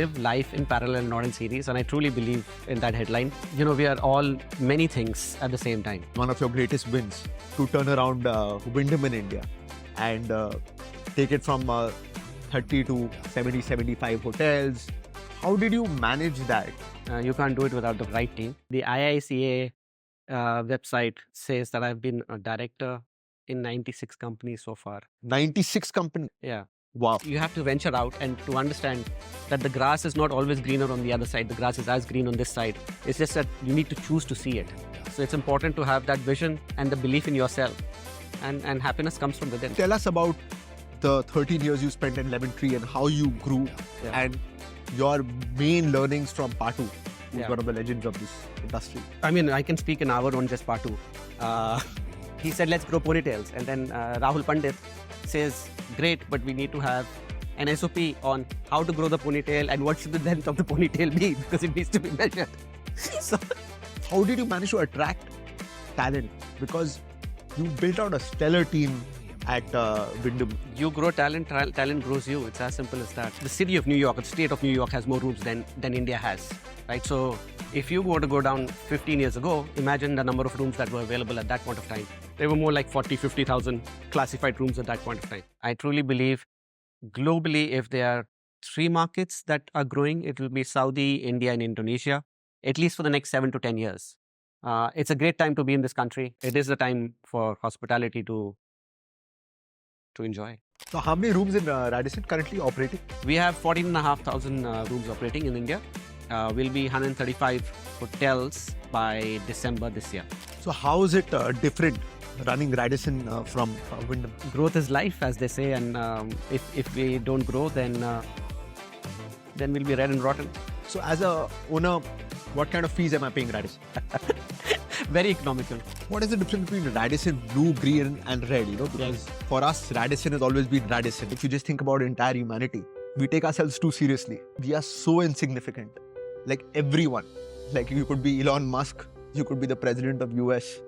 live life in parallel, not in series. And I truly believe in that headline. You know, we are all many things at the same time. One of your greatest wins to turn around Wyndham in India and take it from 30 to 70, 75 hotels. How did you manage that? You can't do it without the right team. The IICA website says that I've been a director in 96 companies so far. 96 companies? Yeah. Wow. You have to venture out and to understand that the grass is not always greener on the other side. The grass is as green on this side. It's just that you need to choose to see it. So it's important to have that vision and the belief in yourself. And happiness comes from within. Tell us about the 13 years you spent in Lemon Tree and how you grew and your main learnings from Patu, who's one of the legends of this industry. I mean, I can speak an hour on just Patu. He said, let's grow ponytails. And then Rahul Pandit says, great, but we need to have an SOP on how to grow the ponytail and what should the length of the ponytail be because it needs to be measured. So, how did you manage to attract talent? Because you built out a stellar team at Wyndham. You grow talent, talent grows you. It's as simple as that. The city of New York, the state of New York has more rooms than India has, right? So if you were to go down 15 years ago, imagine the number of rooms that were available at that point of time. They were more like 40, 50,000 classified rooms at that point of time. I truly believe globally, if there are 3 markets that are growing, it will be Saudi, India, and Indonesia, at least for the next 7 to 10 years. It's a great time to be in this country. It is the time for hospitality to enjoy. So how many rooms in Radisson currently operating? We have 14,500 rooms operating in India. We'll be 135 hotels by December this year. So how is it different running Radisson from Wyndham? Growth is life, as they say, and if we don't grow, then we'll be red and rotten. So as a owner, what kind of fees am I paying Radisson? Very economical. What is the difference between Radisson, blue, green and red? You know, because for us, Radisson has always been Radisson. If you just think about entire humanity, we take ourselves too seriously. We are so insignificant. Like everyone. Like you could be Elon Musk, you could be the president of US,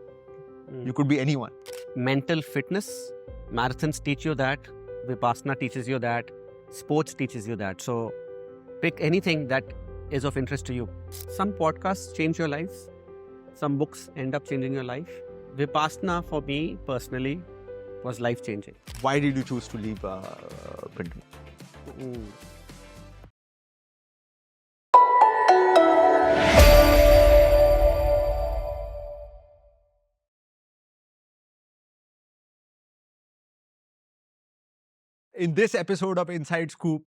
you could be anyone. Mental fitness, marathons teach you that, Vipassana teaches you that, sports teaches you that. So pick anything that is of interest to you. Some podcasts change your lives. Some books end up changing your life. Vipassana for me personally was life-changing. Why did you choose to leave Wyndham? In this episode of Inside Scoop,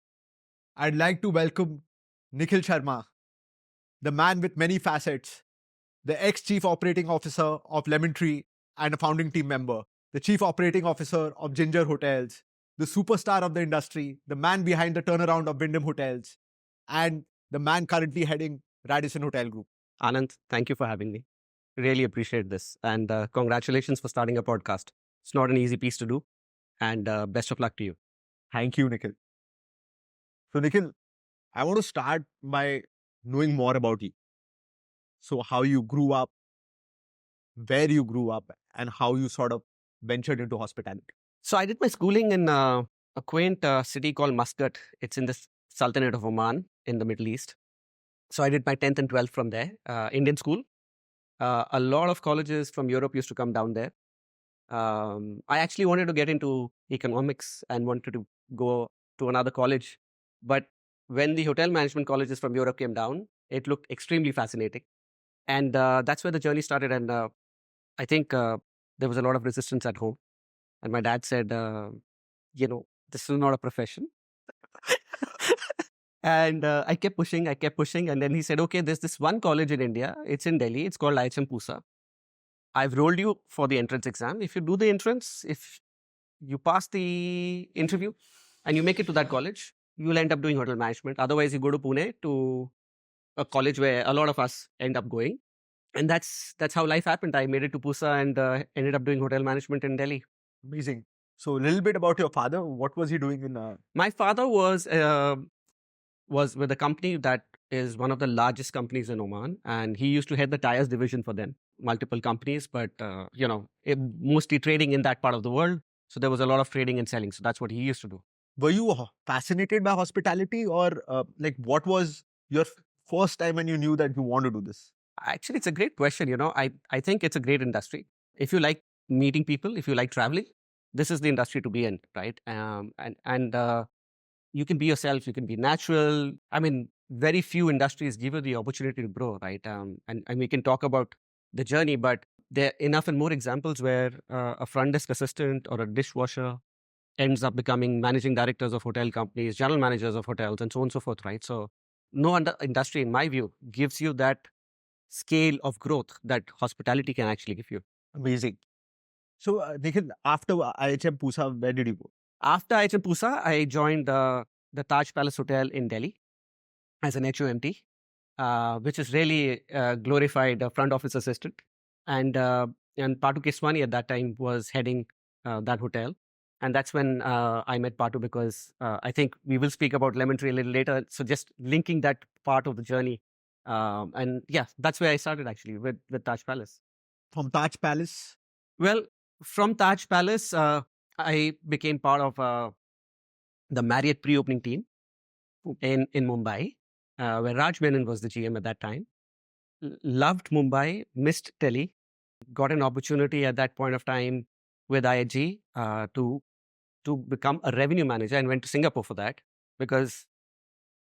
I'd like to welcome Nikhil Sharma, the man with many facets, the ex-chief operating officer of Lemon Tree and a founding team member, the chief operating officer of Ginger Hotels, the superstar of the industry, the man behind the turnaround of Wyndham Hotels, and the man currently heading Radisson Hotel Group. Anand, thank you for having me. Really appreciate this. And congratulations for starting a podcast. It's not an easy piece to do. And best of luck to you. Thank you, Nikhil. So, Nikhil, I want to start by knowing more about you. So, how you grew up, where you grew up, and how you sort of ventured into hospitality. So, I did my schooling in a quaint city called Muscat. It's in the Sultanate of Oman in the Middle East. So, I did my 10th and 12th from there, Indian school. A lot of colleges from Europe used to come down there. I actually wanted to get into economics and wanted to go to another college. But when the hotel management colleges from Europe came down, it looked extremely fascinating. And that's where the journey started. And I think there was a lot of resistance at home. And my dad said, this is not a profession. And I kept pushing. And then he said, okay, there's this one college in India. It's in Delhi. It's called IHM Pusa. I've rolled you for the entrance exam. If you do the entrance, if you pass the interview and you make it to that college, you'll end up doing hotel management. Otherwise, you go to Pune to a college where a lot of us end up going. And that's how life happened. I made it to Pusa and ended up doing hotel management in Delhi. Amazing. So a little bit about your father. What was he doing in? My father was with a company that is one of the largest companies in Oman. And he used to head the tires division for them. Multiple companies, but mostly trading in that part of the world. So there was a lot of trading and selling. So that's what he used to do. were you fascinated by hospitality, or like what was your first time when you knew that you want to do this? Actually, it's a great question. I think it's a great industry. If you like meeting people, if you like traveling, this is the industry to be in, right? And you can be yourself, you can be natural. I mean, very few industries give you the opportunity to grow, right? And we can talk about the journey, but there are enough and more examples where a front desk assistant or a dishwasher ends up becoming managing directors of hotel companies, general managers of hotels, and so on and so forth, right? So no industry, in my view, gives you that scale of growth that hospitality can actually give you. Amazing. So, Nikhil, after IHM Pusa, where did you go? After IHM Pusa, I joined the Taj Palace Hotel in Delhi as an HOMT, which is really glorified front office assistant. And Patu Keswani at that time was heading that hotel. And that's when I met Patu, because I think we will speak about Lemon Tree a little later. So just linking that part of the journey. And yeah, that's where I started actually with Taj Palace. From Taj Palace? Well, from Taj Palace, I became part of the Marriott pre-opening team in Mumbai, where Raj Menon was the GM at that time. Loved Mumbai, missed Delhi, got an opportunity at that point of time with IHG to become a revenue manager, and went to Singapore for that, because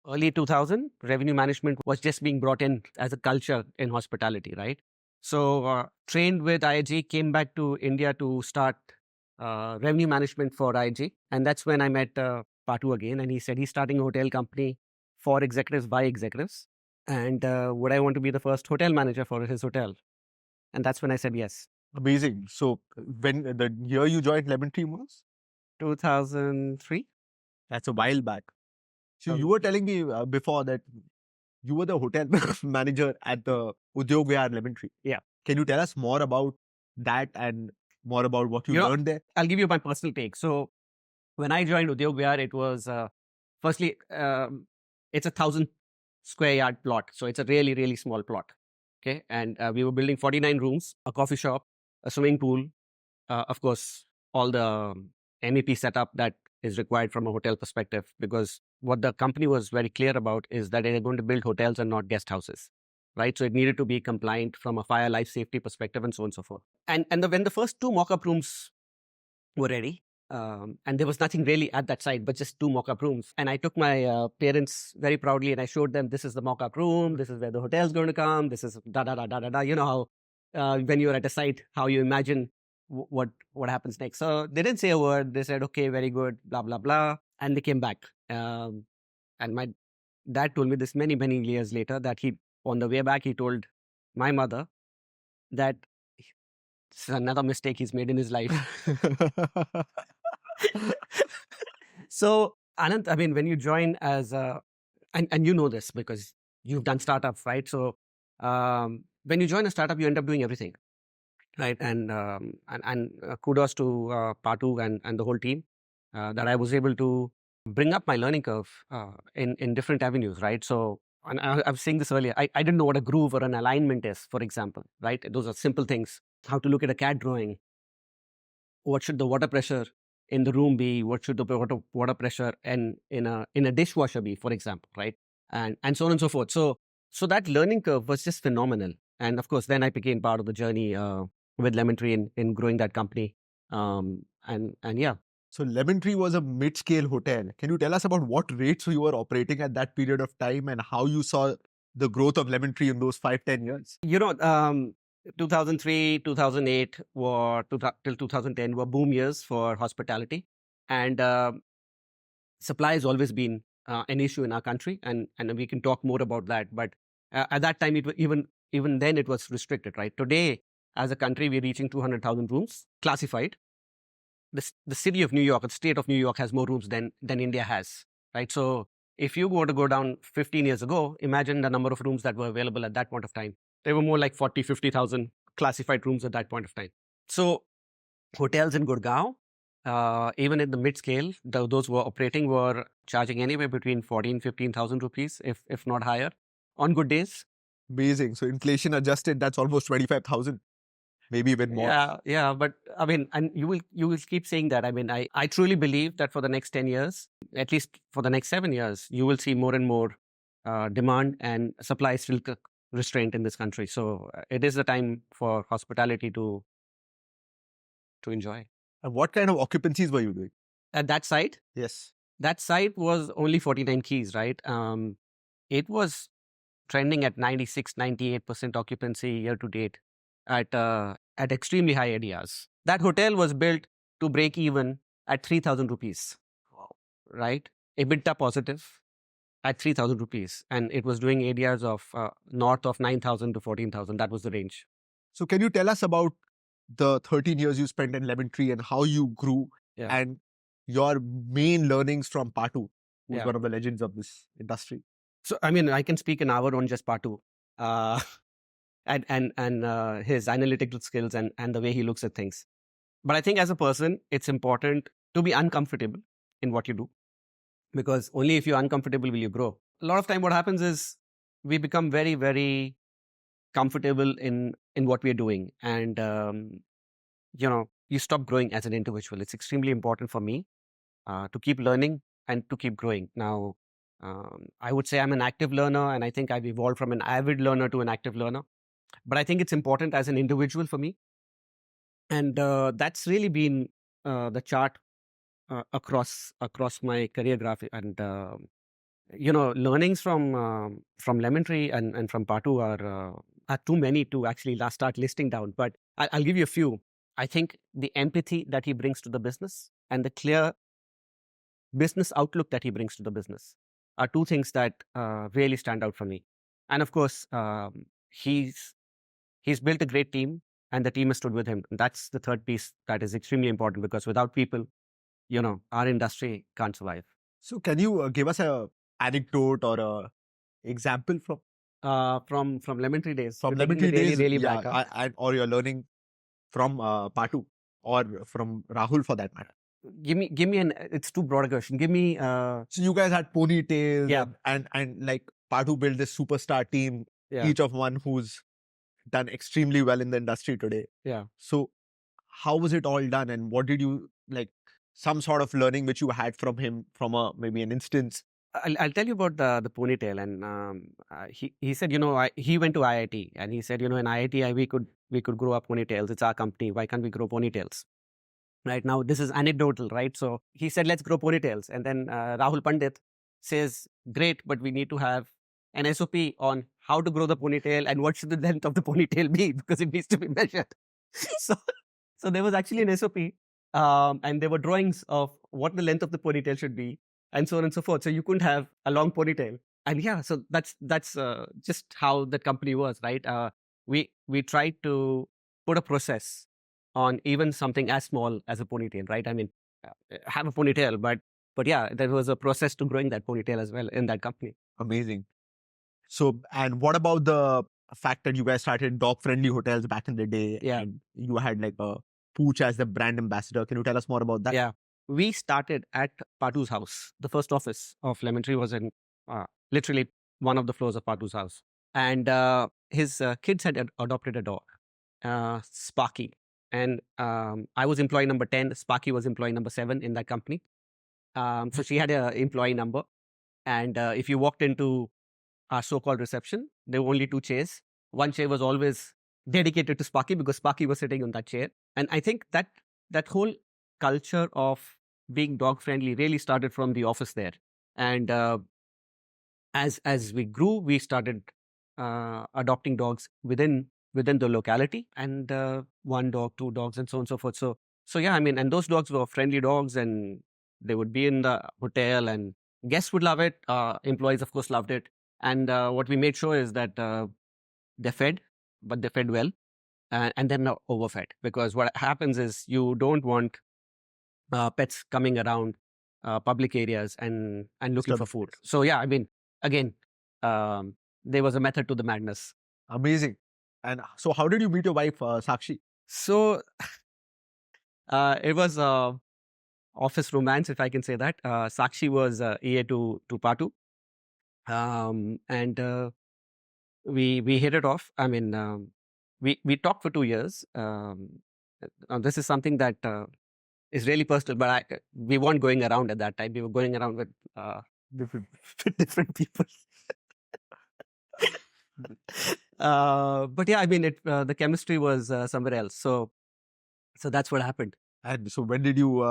early 2000 revenue management was just being brought in as a culture in hospitality, right? So trained with IHG, came back to India to start revenue management for IHG, and that's when I met Patu again, and he said he's starting a hotel company for executives by executives, and would I want to be the first hotel manager for his hotel? And that's when I said yes. Amazing. So, when the year you joined Lemon Tree was? 2003. That's a while back. So, you Um, were telling me before that you were the hotel manager at the Udyog Vihar Lemon Tree. Yeah. Can you tell us more about that and more about what you learned there? I'll give you my personal take. So when I joined Udyog Vihar, it was firstly, it's a 1,000 square yard plot. So it's a really, really small plot. Okay. And we were building 49 rooms, a coffee shop, a swimming pool, of course, all the MEP setup that is required from a hotel perspective, because what the company was very clear about is that they're going to build hotels and not guest houses, right? So it needed to be compliant from a fire life safety perspective, and so on and so forth. And when the first two mock-up rooms were ready, and there was nothing really at that site but just two mock-up rooms, and I took my parents very proudly and I showed them, this is the mock-up room, this is where the hotel's going to come, this is da da da da da da. You know how when you're at a site, how you imagine what happens next. So they didn't say a word. They said, okay, very good, blah blah blah, and they came back. And my dad told me this many years later, that he, on the way back, he told my mother that it's another mistake he's made in his life. So, Anand, I mean, when you join as a, and you know this because you've done startups, right? So, when you join a startup, you end up doing everything, right? And kudos to Patu and the whole team, that I was able to bring up my learning curve in different avenues, right? So, and I was saying this earlier, I didn't know what a groove or an alignment is, for example, right? Those are simple things. How to look at a CAD drawing. What should the water pressure in the room be? What should the water pressure in a dishwasher be, for example, right? And so on and so forth. So that learning curve was just phenomenal. And of course, then I became part of the journey with Lemon Tree in growing that company. And yeah. So Lemon Tree was a mid-scale hotel. Can you tell us about what rates you were operating at that period of time and how you saw the growth of Lemon Tree in those 5-10 years? 2003, 2008 till 2010 were boom years for hospitality. And supply has always been an issue in our country. And we can talk more about that. But at that time, even then it was restricted, right? Today, as a country, we're reaching 200,000 rooms classified. The city of New York, the state of New York, has more rooms than India has, right? So if you were to go down 15 years ago, imagine the number of rooms that were available at that point of time. They were more like 40, 50,000 classified rooms at that point of time. So hotels in Gurgaon, even in the mid-scale, those who were operating were charging anywhere between 14,000, 15,000 rupees, if not higher, on good days. Amazing. So inflation adjusted, that's almost 25,000. maybe even more. Yeah. But I mean, and you will keep saying that. I mean, I truly believe that for the next 10 years, at least for the next 7 years, you will see more and more demand and supply still restraint in this country. So it is the time for hospitality to enjoy. And what kind of occupancies were you doing? At that site, Yes. that site was only 49 keys, right? It was trending at 96, 98% occupancy year to date at extremely high ADRs. That hotel was built to break even at 3,000 rupees, Wow. right? EBITDA positive at 3,000 rupees. And it was doing ADRs of north of 9,000 to 14,000. That was the range. So can you tell us about the 13 years you spent in Lemon Tree and how you grew and your main learnings from Patu, who's one of the legends of this industry? So, I mean, I can speak an hour on just Patu. And his analytical skills and the way he looks at things. But I think as a person, it's important to be uncomfortable in what you do, because only if you're uncomfortable will you grow. A lot of time what happens is we become very, very comfortable in what we're doing. And, you stop growing as an individual. It's extremely important for me to keep learning and to keep growing. Now, I would say I'm an active learner, and I think I've evolved from an avid learner to an active learner. But I think it's important as an individual for me. And that's really been the chart across my career graph. And, learnings from Lemon Tree and from Patu are too many to actually start listing down. But I'll give you a few. I think the empathy that he brings to the business and the clear business outlook that he brings to the business are two things that really stand out for me. And of course, he's built a great team, and the team has stood with him. And that's the third piece that is extremely important, because without people, our industry can't survive. So can you give us a anecdote or a example from Lemon Tree days? From Lemon Tree days, or you're learning from Patu or from Rahul for that matter? Give me it's too broad a question. Give me. So you guys had ponytails, and like Patu built this superstar team, each of one who's done extremely well in the industry today. Yeah. So how was it all done, and what did you like? Some sort of learning which you had from him, from maybe an instance. I'll tell you about the ponytail. And he said, he went to IIT, and he said, in IIT we could grow up ponytails. It's our company. Why can't we grow ponytails? Right now, this is anecdotal, right? So he said, let's grow ponytails. And then Rahul Pandit says, great, but we need to have an SOP on how to grow the ponytail and what should the length of the ponytail be, because it needs to be measured. So there was actually an SOP, and there were drawings of what the length of the ponytail should be, and so on and so forth. So you couldn't have a long ponytail. And so that's just how that company was, right? We tried to put a process on even something as small as a ponytail, right? I mean, have a ponytail, but there was a process to growing that ponytail as well in that company. Amazing. So, and what about the fact that you guys started dog-friendly hotels back in the day? Yeah. And you had like a Pooch as the brand ambassador. Can you tell us more about that? Yeah. We started at Patu's house. The first office of Lemon Tree was in literally one of the floors of Patu's house. And his kids had adopted a dog, Sparky. And I was employee number 10. Sparky was employee number 7 in that company. So she had an employee number. And if you walked into our so-called reception, there were only 2 chairs. One chair was always dedicated to Sparky, because Sparky was sitting on that chair. And I think that whole culture of being dog-friendly really started from the office there. And as we grew, we started adopting dogs within the locality, and 1 dog, 2 dogs, and so on and so forth. So yeah, I mean, and those dogs were friendly dogs, and they would be in the hotel, and guests would love it. Employees, of course, loved it. And what we made sure is that they fed, but they fed well, and they're not overfed, because what happens is you don't want pets coming around public areas and looking for food. So yeah, I mean, again, there was a method to the madness. Amazing. And so how did you meet your wife, Sakshi? So it was office romance, if I can say that. Sakshi was EA to Patu. And we hit it off. I mean, we talked for 2 years. This is something that is really personal, but we weren't going around at that time. We were going around with different, with different people. But yeah, I mean, the chemistry was somewhere else. So that's what happened. And so when did you?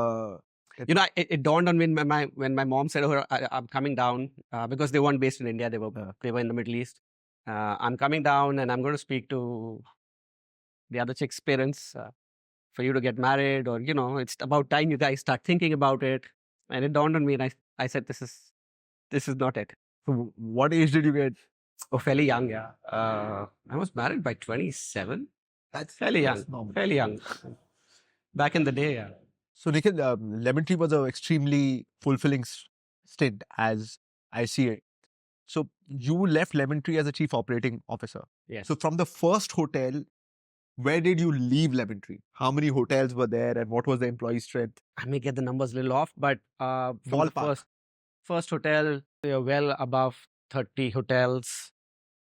You know, it dawned on me when my mom said, "Oh, I'm coming down," because they weren't based in India; they were in the Middle East. I'm coming down, and I'm going to speak to the other chick's parents for you to get married, or it's about time you guys start thinking about it. And it dawned on me, and I said, "This is not it." So what age did you get? Oh, fairly young, yeah. I was married by 27. That's fairly young. normal. Fairly young. Back in the day, yeah. So Nikhil, Lemon Tree was an extremely fulfilling stint, as I see it. So you left Lemon Tree as a chief operating officer. Yes. So from the first hotel, where did you leave Lemon Tree? How many hotels were there, and what was the employee strength? I may get the numbers a little off, but from the Ballpark. first hotel, we are well above 30 hotels,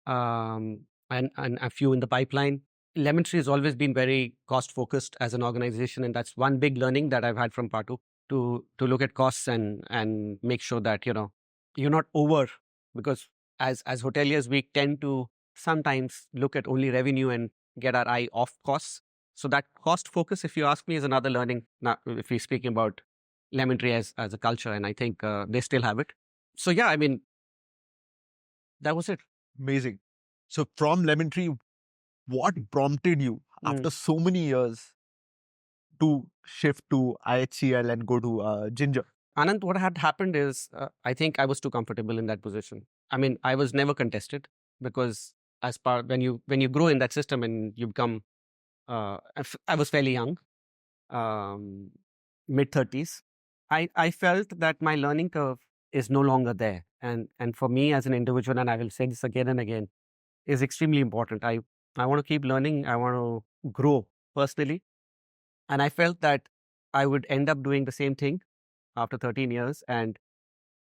and a few in the pipeline. Lemon Tree has always been very cost focused as an organization, and that's one big learning that I've had from Patu, to look at costs and make sure that you're not over, because as hoteliers we tend to sometimes look at only revenue and get our eye off costs. So that cost focus, if you ask me, is another learning. Now, if we're speaking about Lemon Tree as a culture, and I think they still have it. So yeah, I mean, that was it. Amazing. So from Lemon Tree, what prompted you after so many years to shift to IHCL and go to Ginger? Anand, what had happened is I think I was too comfortable in that position. I mean, I was never contested, because as part when you grow in that system and you become, I was fairly young, mid-30s. I felt that my learning curve is no longer there, and for me as an individual, and I will say this again and again, is extremely important. I want to keep learning. I want to grow personally, and I felt that I would end up doing the same thing after 13 years, and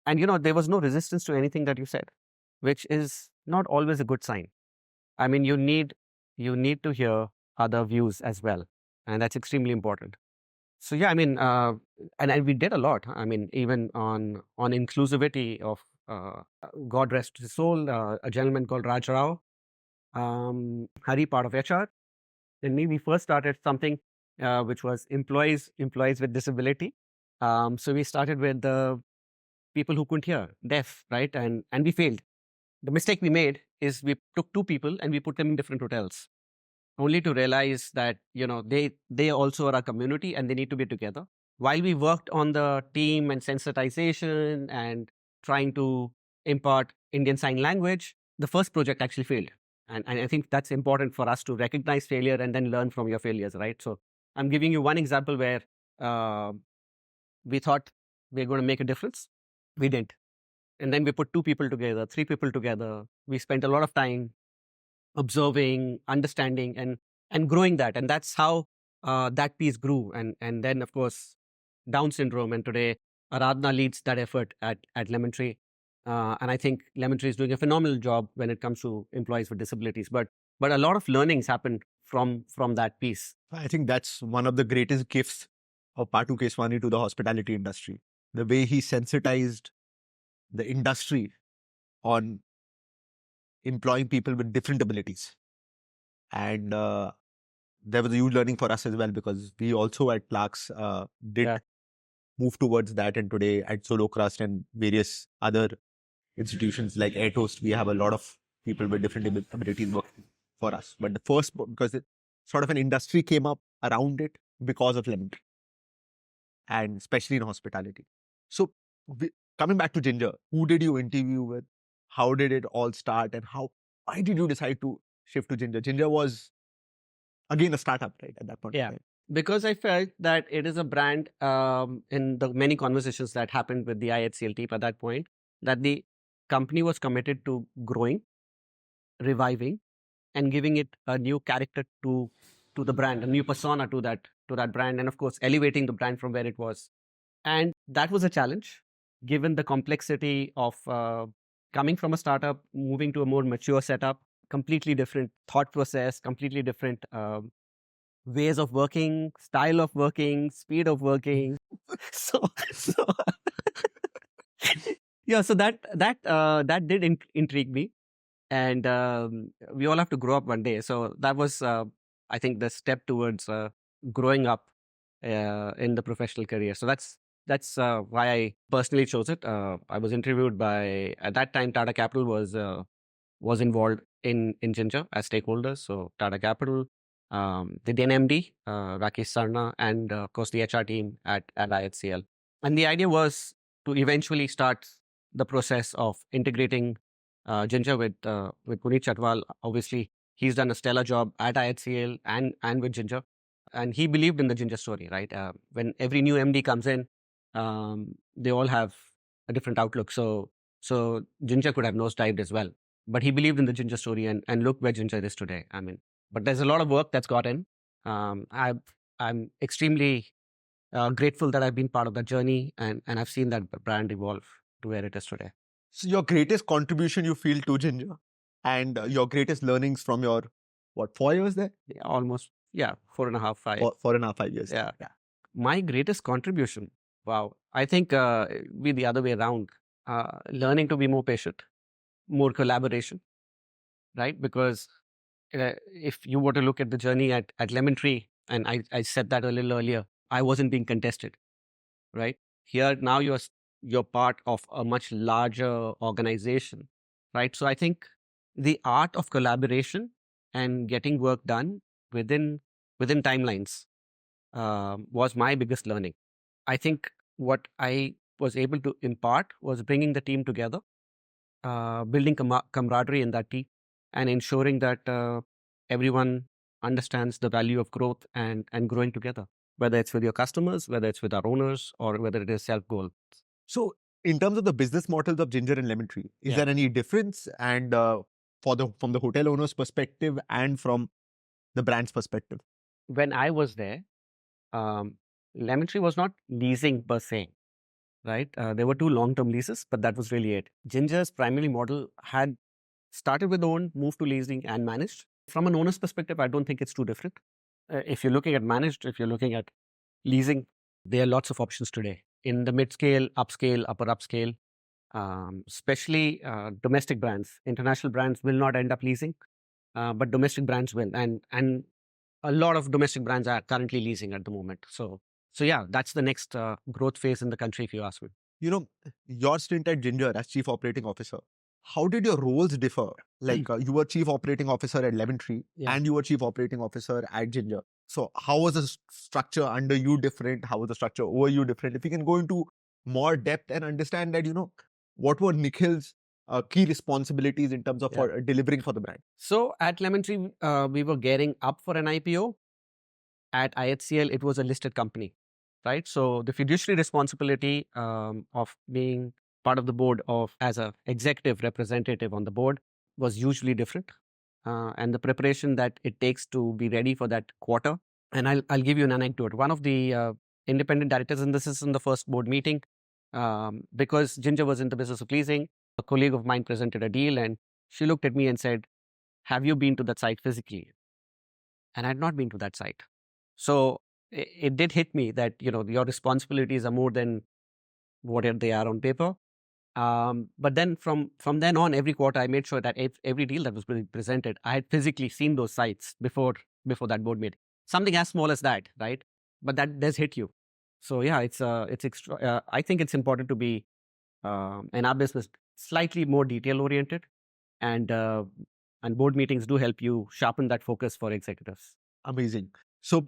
there was no resistance to anything that you said, which is not always a good sign. I mean, you need to hear other views as well, and that's extremely important. So yeah, I mean, and we did a lot. I mean, even on inclusivity of God rest his soul, a gentleman called Raj Rao, Hari, part of HR. And we first started something which was employees with disability. So we started with the people who couldn't hear, deaf, right? And we failed. The mistake we made is we took two people and we put them in different hotels, only to realize that they also are a community and they need to be together. While we worked on the team and sensitization and trying to impart Indian Sign Language, the first project actually failed. And I think that's important for us to recognize failure and then learn from your failures, right? So I'm giving you one example where we thought we're going to make a difference. We didn't. And then we put two people together, three people together. We spent a lot of time observing, understanding, and growing that. And that's how that piece grew. And then, of course, Down syndrome. And today, Aradhana leads that effort at Lemon Tree. And I think Lemon Tree is doing a phenomenal job when it comes to employees with disabilities. But a lot of learnings happened from that piece. I think that's one of the greatest gifts of Patu Keswani to the hospitality industry. The way he sensitized the industry on employing people with different abilities. And there was a huge learning for us as well, because we also at Clarks did move towards that. And today at Solo Crust and various other institutions like Air Toast, we have a lot of people with different abilities working for us. But the first, because sort of an industry came up around it because of Lemon Tree, and especially in hospitality. So coming back to Ginger, who did you interview with? How did it all start? And why did you decide to shift to Ginger? Ginger was, again, a startup, right, at that point. Yeah. Because I felt that it is a brand, in the many conversations that happened with the IHCL team at that point, that the company was committed to growing, reviving, and giving it a new character to the brand, a new persona to that brand, and of course, elevating the brand from where it was. And that was a challenge, given the complexity of coming from a startup, moving to a more mature setup. completely different thought process, completely different ways of working, style of working, speed of working. So yeah, so that did intrigue me, and we all have to grow up one day. So that was, I think, the step towards growing up in the professional career. So that's why I personally chose it. I was interviewed by, at that time, Tata Capital was involved in Ginger as stakeholders. So Tata Capital, the then MD, Rakesh Sarna, and of course the HR team at IHCL. And the idea was to eventually start the process of integrating Ginger with Puneet Chatwal. Obviously, he's done a stellar job at IHCL and with Ginger, and he believed in the Ginger story. Right, when every new MD comes in, they all have a different outlook. So Ginger could have nosedived as well, but he believed in the Ginger story, and look where Ginger is today. I mean, but there's a lot of work that's got in. I'm extremely grateful that I've been part of that journey, and I've seen that brand evolve to where it is today. So your greatest contribution you feel to Ginger, and your greatest learnings from your, what, 4 years there? Yeah, almost, yeah, 4.5, 5. 4.5, 5 years. Yeah. My greatest contribution, wow, I think be the other way around. Learning to be more patient, more collaboration, right? Because if you were to look at the journey at Lemon Tree, and I said that a little earlier, I wasn't being contested, right? Here now you're part of a much larger organization, right? So I think the art of collaboration and getting work done within timelines was my biggest learning. I think what I was able to impart was bringing the team together, building camaraderie in that team, and ensuring that everyone understands the value of growth and growing together, whether it's with your customers, whether it's with our owners, or whether it is self-goal. So in terms of the business models of Ginger and Lemon Tree, is there any difference? And from the hotel owner's perspective and from the brand's perspective? When I was there, Lemon Tree was not leasing per se, right? There were 2 long-term leases, but that was really it. Ginger's primary model had started with owned, moved to leasing, and managed. From an owner's perspective, I don't think it's too different. If you're looking at managed, if you're looking at leasing, there are lots of options today in the mid-scale, upscale, upper upscale, especially domestic brands. International brands will not end up leasing, but domestic brands will, and a lot of domestic brands are currently leasing at the moment. So yeah, that's the next growth phase in the country, if you ask me. You know, your stint at Ginger as Chief Operating Officer, how did your roles differ? Like you were Chief Operating Officer at Lemon Tree and you were Chief Operating Officer at Ginger. So how was the structure under you different? How was the structure over you different? If you can go into more depth and understand that, what were Nikhil's key responsibilities in terms of for delivering for the brand? So at Lemon Tree, we were gearing up for an IPO. At IHCL, it was a listed company, right? So the fiduciary responsibility of being part of the board as an executive representative on the board was usually different. And the preparation that it takes to be ready for that quarter. And I'll give you an anecdote. One of the independent directors, and this is in the first board meeting, because Ginger was in the business of leasing, a colleague of mine presented a deal, and she looked at me and said, "Have you been to that site physically?" And I had not been to that site. So it did hit me that, your responsibilities are more than what they are on paper. But then from then on, every quarter, I made sure that every deal that was presented, I had physically seen those sites before that board meeting. Something as small as that, right? But that does hit you. So yeah, it's extra. I think it's important to be in our business slightly more detail oriented, and board meetings do help you sharpen that focus for executives. Amazing. So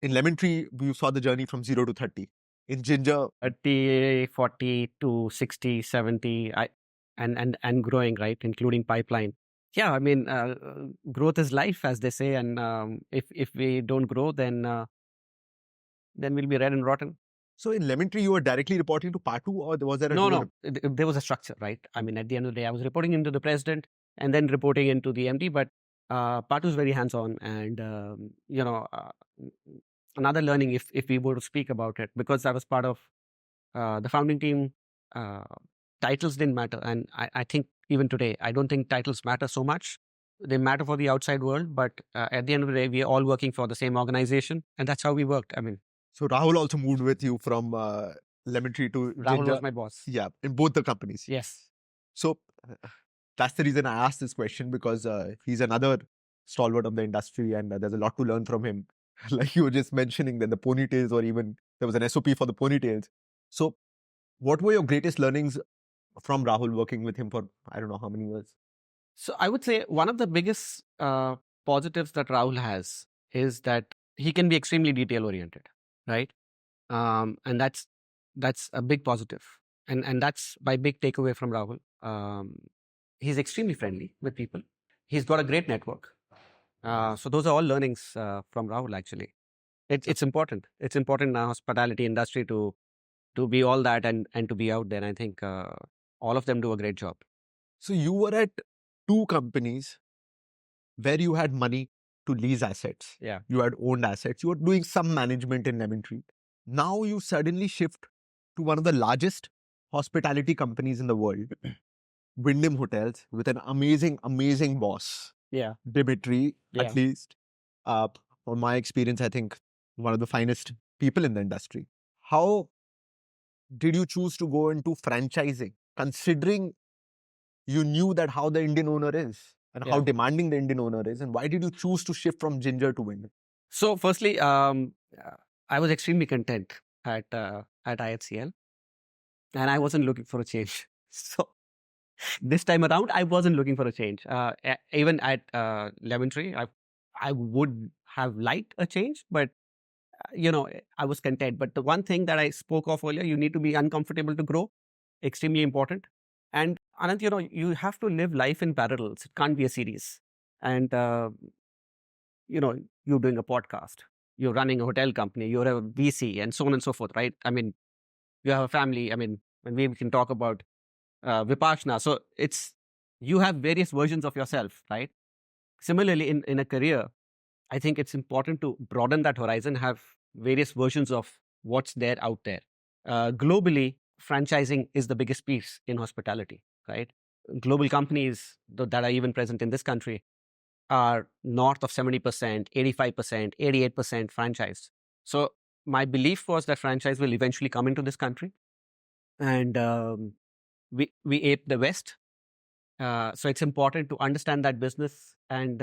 in Lemon Tree, you saw the journey from 0 to 30. In Ginger, 30, 40 to 60, 70, and growing, right? Including pipeline. Yeah, I mean, growth is life, as they say. And if we don't grow, then we'll be red and rotten. So in Lemon Tree, you were directly reporting to Patu, or was there a... No, there was a structure, right? I mean, at the end of the day, I was reporting into the president and then reporting into the MD, but Patu is very hands-on, and another learning, if we were to speak about it, because I was part of the founding team, titles didn't matter. And I think even today, I don't think titles matter so much. they matter for the outside world, but at the end of the day, we are all working for the same organization, and that's how we worked. I mean, So Rahul also moved with you from Lemon Tree to Rahul Ginger. was my boss. Yeah, in both the companies. Yes. So that's the reason I asked this question, because he's another stalwart of the industry, and there's a lot to learn from him. Like you were just mentioning that the ponytails, or even there was an SOP for the ponytails. So what were your greatest learnings from Rahul working with him for, I don't know how many years? So I would say one of the biggest positives that Rahul has is that he can be extremely detail oriented, right? And that's a big positive, and that's my big takeaway from Rahul. He's extremely friendly with people. He's got a great network. So those are all learnings from Rahul. Actually, it's important. It's important in our hospitality industry to be all that and to be out there. I think all of them do a great job. So you were at two companies where you had money to lease assets. Yeah. You had owned assets. You were doing some management in Lemon Tree. Now you suddenly shift to one of the largest hospitality companies in the world, Wyndham Hotels, with an amazing, amazing boss, Yeah. Dimitri, Yeah. at least. From my experience, I think one of the finest people in the industry. How did you choose to go into franchising, considering you knew that how the Indian owner is and how Yeah. demanding the Indian owner is, and why did you choose to shift from Ginger to Wyndham? So firstly, I was extremely content at IHCL, and I wasn't looking for a change. So this time around, I wasn't looking for a change. Even at Lemon Tree, I would have liked a change, but I was content. But the one thing that I spoke of earlier, you need to be uncomfortable to grow. Extremely important. And Anant, you have to live life in parallels. It can't be a series. And you're doing a podcast, you're running a hotel company, you're a VC, and so on and so forth, right? I mean, you have a family. I mean, when we can talk about Vipassana. So you have various versions of yourself, right? Similarly, in a career, I think it's important to broaden that horizon, have various versions of what's there out there. Globally, franchising is the biggest piece in hospitality, right? Global companies that are even present in this country are north of 70%, 85%, 88% franchised. So my belief was that franchise will eventually come into this country, and we ape the West. So it's important to understand that business and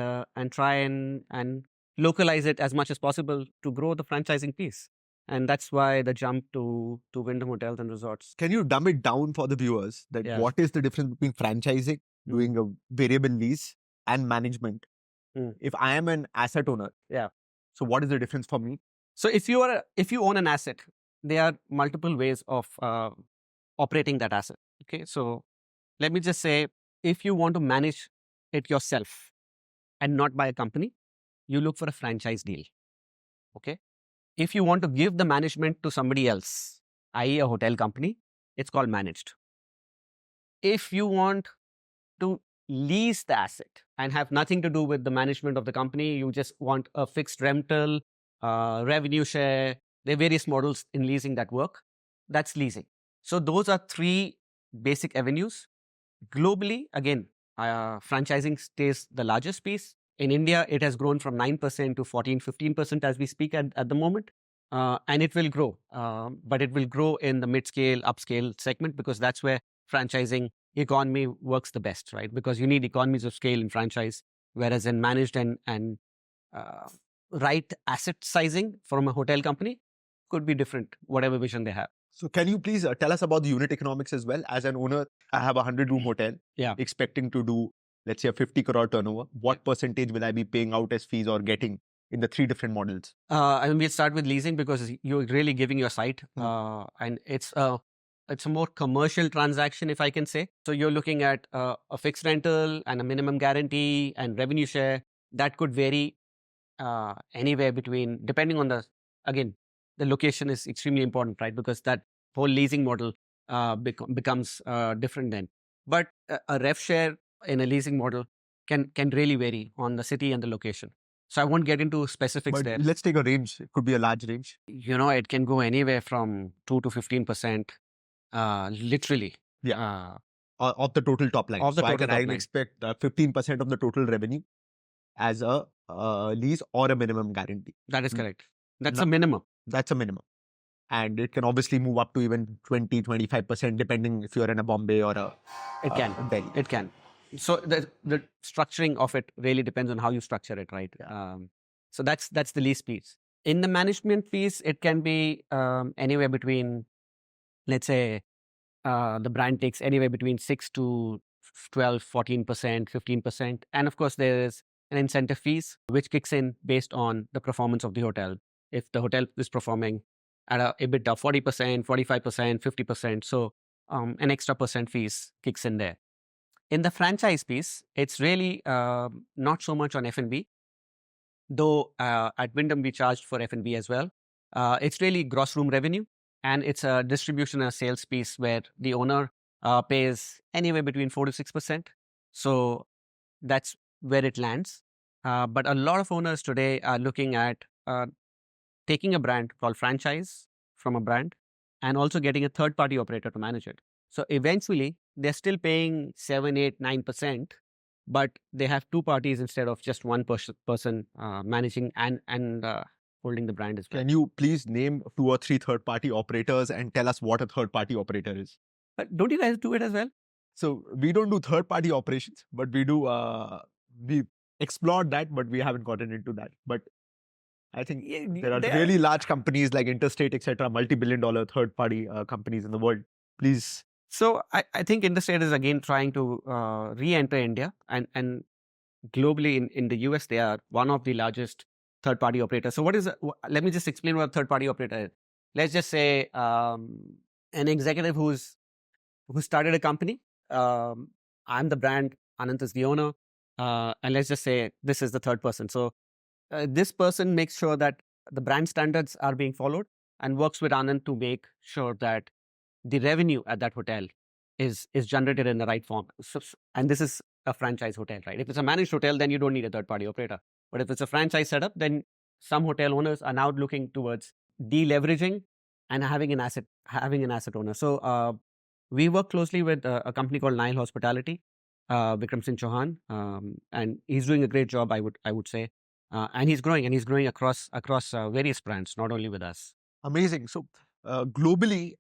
try and localize it as much as possible to grow the franchising piece. And that's why the jump to Wyndham Hotels and Resorts. Can you dumb it down for the viewers that Yeah. what is the difference between franchising, doing a variable lease, and management? If I am an asset owner, Yeah. so what is the difference for me? So if you own an asset, there are multiple ways of operating that asset. Okay, so let me just say, if you want to manage it yourself and not by a company, you look for a franchise deal. Okay, if you want to give the management to somebody else, i.e., a hotel company, it's called managed. If you want to lease the asset and have nothing to do with the management of the company, you just want a fixed rental, revenue share. There are various models in leasing that work. That's leasing. So those are three basic avenues. Globally, again, franchising stays the largest piece. In India, it has grown from 9% to 14, 15% as we speak at the moment. And it will grow, but it will grow in the mid-scale, upscale segment, because that's where franchising economy works the best, right? Because you need economies of scale in franchise, whereas in managed and right asset sizing from a hotel company could be different, whatever vision they have. So can you please tell us about the unit economics as well? As an owner, I have a 100-room hotel, expecting to do, let's say, a 50 crore turnover. What percentage will I be paying out as fees or getting in the three different models? I mean, we'll start with leasing because you're really giving your site, and it's a more commercial transaction, if I can say. So you're looking at a fixed rental and a minimum guarantee and revenue share. That could vary anywhere between, depending on the location is extremely important, right? Because that whole leasing model becomes different then. But a rev share in a leasing model can really vary on the city and the location. So I won't get into specifics there. Let's take a range. It could be a large range. It can go anywhere from 2 to 15%, literally. Yeah. of the total top line. Of the So total top I line. can expect 15% of the total revenue as a lease or a minimum guarantee. That is correct. That's No- a minimum. That's a minimum. And it can obviously move up to even 20, 25%, depending if you're in a Bombay or a It can. Delhi. It can. So the structuring of it really depends on how you structure it, right? Yeah. So that's the lease piece. In the management fees, it can be anywhere between, let's say, the brand takes anywhere between 6 to 12, 14%, 15%. And of course, there is an incentive fees, which kicks in based on the performance of the hotel. If the hotel is performing at a EBITDA 40%, 45%, 50%, so an extra percent fees kicks in there. In the franchise piece, it's really not so much on F&B, though at Wyndham we charged for F&B as well. It's really gross room revenue, and it's a distribution and a sales piece where the owner pays anywhere between 4 to 6%. So that's where it lands. But a lot of owners today are looking at taking a brand called franchise from a brand and also getting a third party operator to manage it. So eventually they're still paying 7, 8, 9%, but they have two parties instead of just one person managing and holding the brand as well. Can you please name 2 or 3 third party operators and tell us what a third party operator is? But don't you guys do it as well? So we don't do third party operations, but we do, we explored that, but we haven't gotten into that. But I think there are really large companies like Interstate, etc., multi-billion-dollar third-party companies in the world. Please. So I think Interstate is again trying to re-enter India, and globally in the US, they are one of the largest third-party operators. So let me just explain what a third-party operator is. Let's just say an executive who started a company. I'm the brand, Anant is the owner, and let's just say this is the third person. So this person makes sure that the brand standards are being followed and works with Anand to make sure that the revenue at that hotel is generated in the right form. And this is a franchise hotel, right? If it's a managed hotel, then you don't need a third party operator. But if it's a franchise setup, then some hotel owners are now looking towards deleveraging and having an asset owner. So we work closely with a company called Nile Hospitality, Vikram Singh Chauhan, and he's doing a great job, I would say. And he's growing across various brands, not only with us. Amazing. So globally,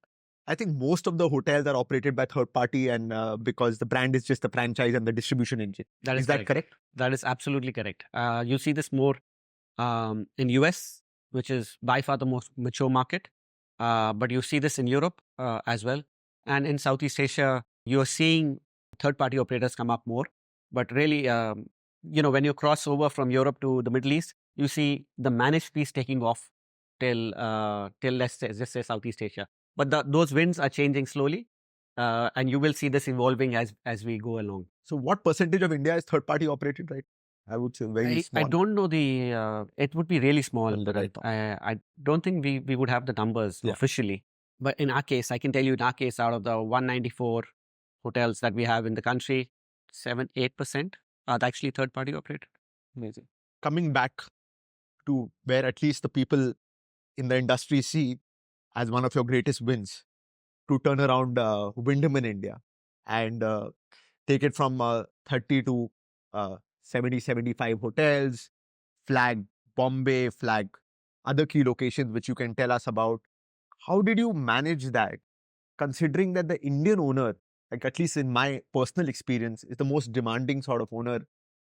I think most of the hotels are operated by third party, and because the brand is just the franchise and the distribution engine. Is that correct? That is absolutely correct. You see this more in US, which is by far the most mature market. But you see this in Europe as well. And in Southeast Asia, you're seeing third-party operators come up more. But really, when you cross over from Europe to the Middle East, you see the managed piece taking off till let's say, just say Southeast Asia. But those winds are changing slowly, and you will see this evolving as we go along. So what percentage of India is third-party operated, right? I would say very small. I don't know it would be really small. I don't think we would have the numbers officially. But in our case, I can tell you in our case, out of the 194 hotels that we have in the country, 7, 8% are actually third-party operated. Amazing. Coming back to where at least the people in the industry see as one of your greatest wins, to turn around Wyndham in India and take it from 30 to 70, 75 hotels, flag Bombay, flag other key locations which you can tell us about. How did you manage that, considering that the Indian owner, like at least in my personal experience, is the most demanding sort of owner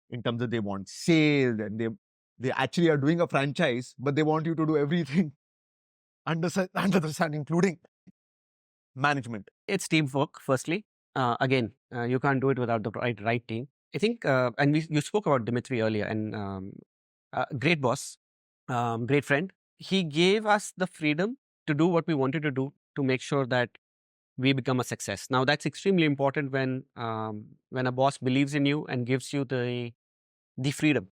in terms of they want sales and they actually are doing a franchise, but they want you to do everything under the sun, including management. It's teamwork, firstly. Again, you can't do it without the right team. I think, and you spoke about Dimitri earlier, and great boss, great friend. He gave us the freedom to do what we wanted to do to make sure that we become a success. Now, that's extremely important when a boss believes in you and gives you the freedom,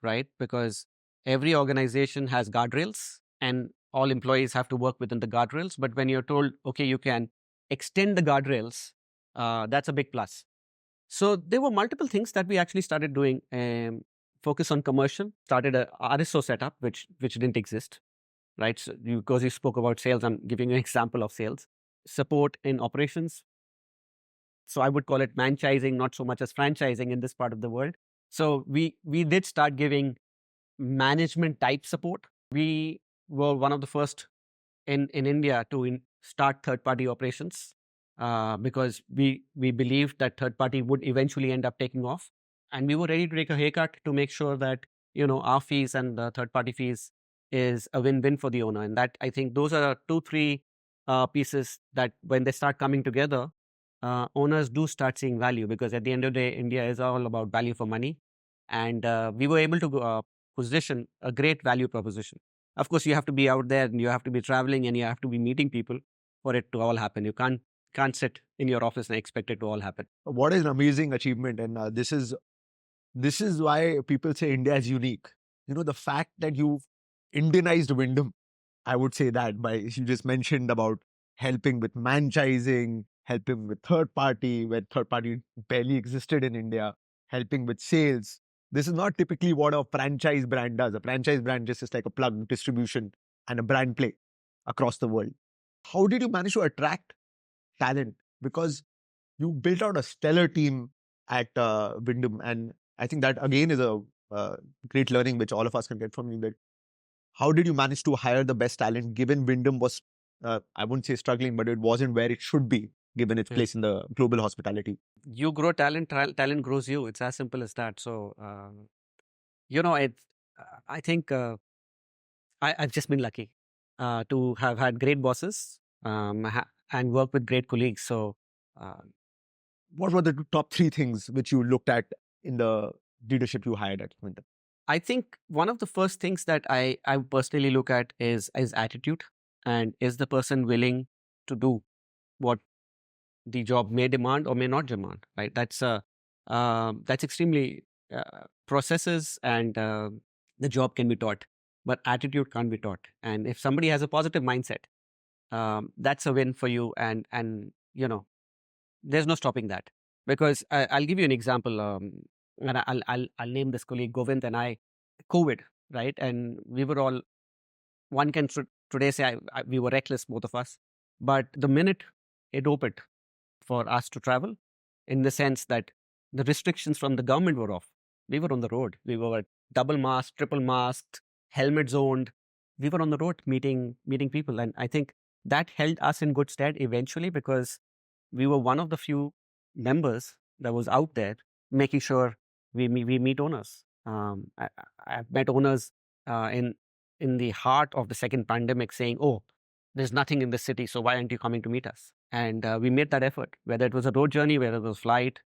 right? Because every organization has guardrails and all employees have to work within the guardrails. But when you're told, okay, you can extend the guardrails, that's a big plus. So there were multiple things that we actually started doing. Focus on commercial, started a RSO setup, which didn't exist, right? So because you spoke about sales, I'm giving you an example of sales. Support in operations, So I would call it manchising, not so much as franchising in this part of the world. So we did start giving management type support. We were one of the first in India to start third party operations because we believed that third party would eventually end up taking off, and we were ready to take a haircut to make sure that our fees and the third party fees is a win-win for the owner. And that, I think, those are two three pieces that when they start coming together, owners do start seeing value, because at the end of the day, India is all about value for money, and we were able to position a great value proposition. Of course, you have to be out there and you have to be traveling and you have to be meeting people for it to all happen. You can't sit in your office and expect it to all happen. What is an amazing achievement, and this is why people say India is unique. The fact that you've Indianized Wyndham, I would say that by you just mentioned about helping with franchising, helping with third party, where third party barely existed in India, helping with sales. This is not typically what a franchise brand does. A franchise brand just is like a plug distribution and a brand play across the world. How did you manage to attract talent? Because you built out a stellar team at Wyndham, and I think that again is a great learning which all of us can get from you. That how did you manage to hire the best talent, given Wyndham was, I wouldn't say struggling, but it wasn't where it should be, given its place in the global hospitality? You grow talent, talent grows you. It's as simple as that. So, I think I've just been lucky to have had great bosses and work with great colleagues. So, what were the top three things which you looked at in the leadership you hired at Wyndham? I think one of the first things that I personally look at is attitude, and is the person willing to do what the job may demand or may not demand. Right? That's extremely processes, and the job can be taught, but attitude can't be taught. And if somebody has a positive mindset, that's a win for you. And there's no stopping that, because I'll give you an example. And I'll name this colleague Govind and I. COVID, right? And we were all, one can today say we were reckless, both of us. But the minute it opened for us to travel, in the sense that the restrictions from the government were off, we were on the road. We were double masked, triple masked, helmet zoned. We were on the road meeting people, and I think that held us in good stead eventually, because we were one of the few members that was out there making sure we meet owners. I've met owners in the heart of the second pandemic saying, "Oh, there's nothing in the city, so why aren't you coming to meet us?" And we made that effort, whether it was a road journey, whether it was flight,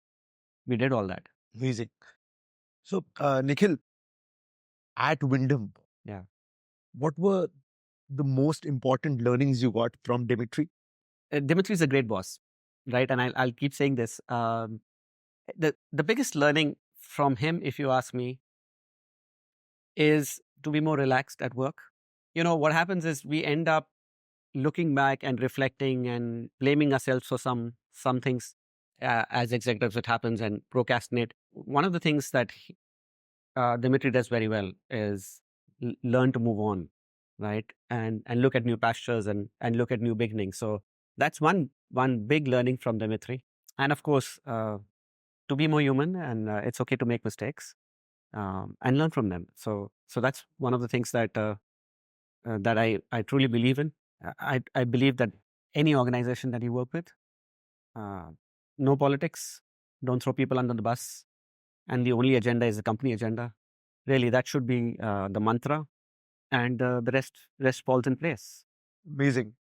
we did all that. Amazing. So, Nikhil, at Wyndham, Yeah, what were the most important learnings you got from Dimitri? Dimitri is a great boss, right? And I'll keep saying this. The biggest learning from him, if you ask me, is to be more relaxed at work. What happens is we end up looking back and reflecting and blaming ourselves for some things as executives. It happens, and procrastinate. One of the things that Dimitri does very well is learn to move on, right? And look at new pastures and look at new beginnings. So that's one big learning from Dimitri. And of course, to be more human, and it's okay to make mistakes and learn from them. So that's one of the things that that I truly believe in. I believe that any organization that you work with, no politics, don't throw people under the bus, and the only agenda is the company agenda. Really, that should be the mantra, and the rest falls in place. Amazing.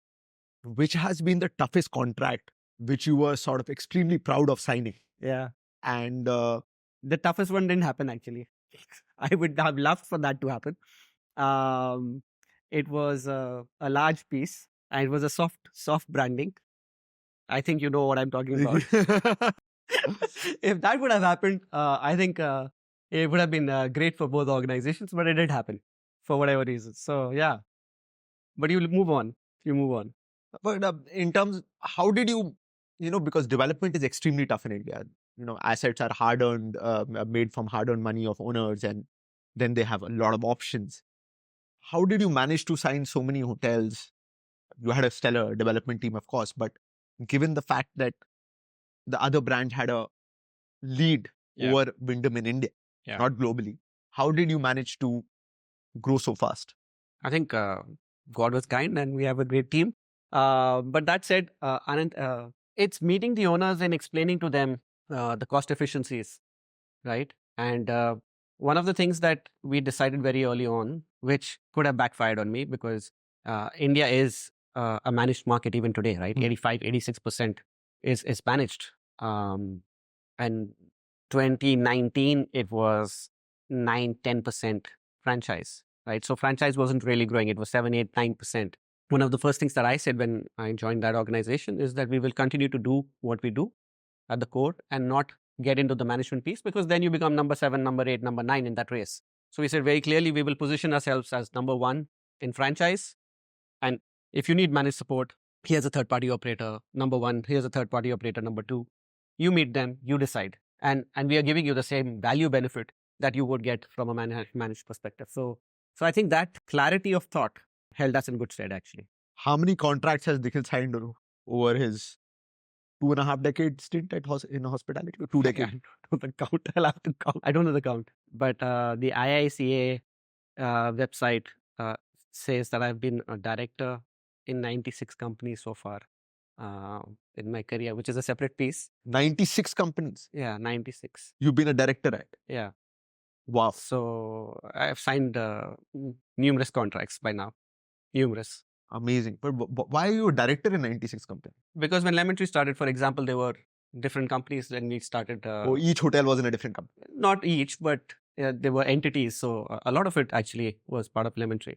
Which has been the toughest contract which you were sort of extremely proud of signing? Yeah, And the toughest one didn't happen actually. I would have loved for that to happen. It was a large piece, and it was a soft branding. I think you know what I'm talking about. If that would have happened, I think it would have been great for both organizations, but it did happen for whatever reason. So yeah, but you move on. You move on. But in terms, how did you, because development is extremely tough in India. Assets are hard earned, made from hard earned money of owners, and then they have a lot of options. How did you manage to sign so many hotels? You had a stellar development team, of course, but given the fact that the other brand had a lead over Wyndham in India, not globally. How did you manage to grow so fast? I think God was kind and we have a great team. But that said, Anand, it's meeting the owners and explaining to them the cost efficiencies, right? And one of the things that we decided very early on, which could have backfired on me because India is a managed market even today, right? 85, 86% is managed. And 2019, it was 9, 10% franchise, right? So franchise wasn't really growing. It was 7, 8, 9%. One of the first things that I said when I joined that organization is that we will continue to do what we do at the core and not get into the management piece, because then you become number 7, number 8, number 9 in that race. So we said very clearly, we will position ourselves as number 1 in franchise. And if you need managed support, here's a third party operator, number 1, here's a third party operator, number 2. You meet them, you decide. And we are giving you the same value benefit that you would get from a managed perspective. So I think that clarity of thought held us in good stead, actually. How many contracts has Nikhil signed over his 2.5 decade stint in hospitality? 2 decades? I don't know the count. I'll have to count. I don't know the count. But the IICA website says that I've been a director in 96 companies so far in my career, which is a separate piece. 96 companies? Yeah, 96. You've been a director at? Yeah. Wow. So I've signed numerous contracts by now. Numerous. Amazing. But why are you a director in 96 companies? Because when Lemon Tree started, for example, there were different companies when we started. Each hotel was in a different company? Not each, but there were entities. So a lot of it actually was part of Lemon Tree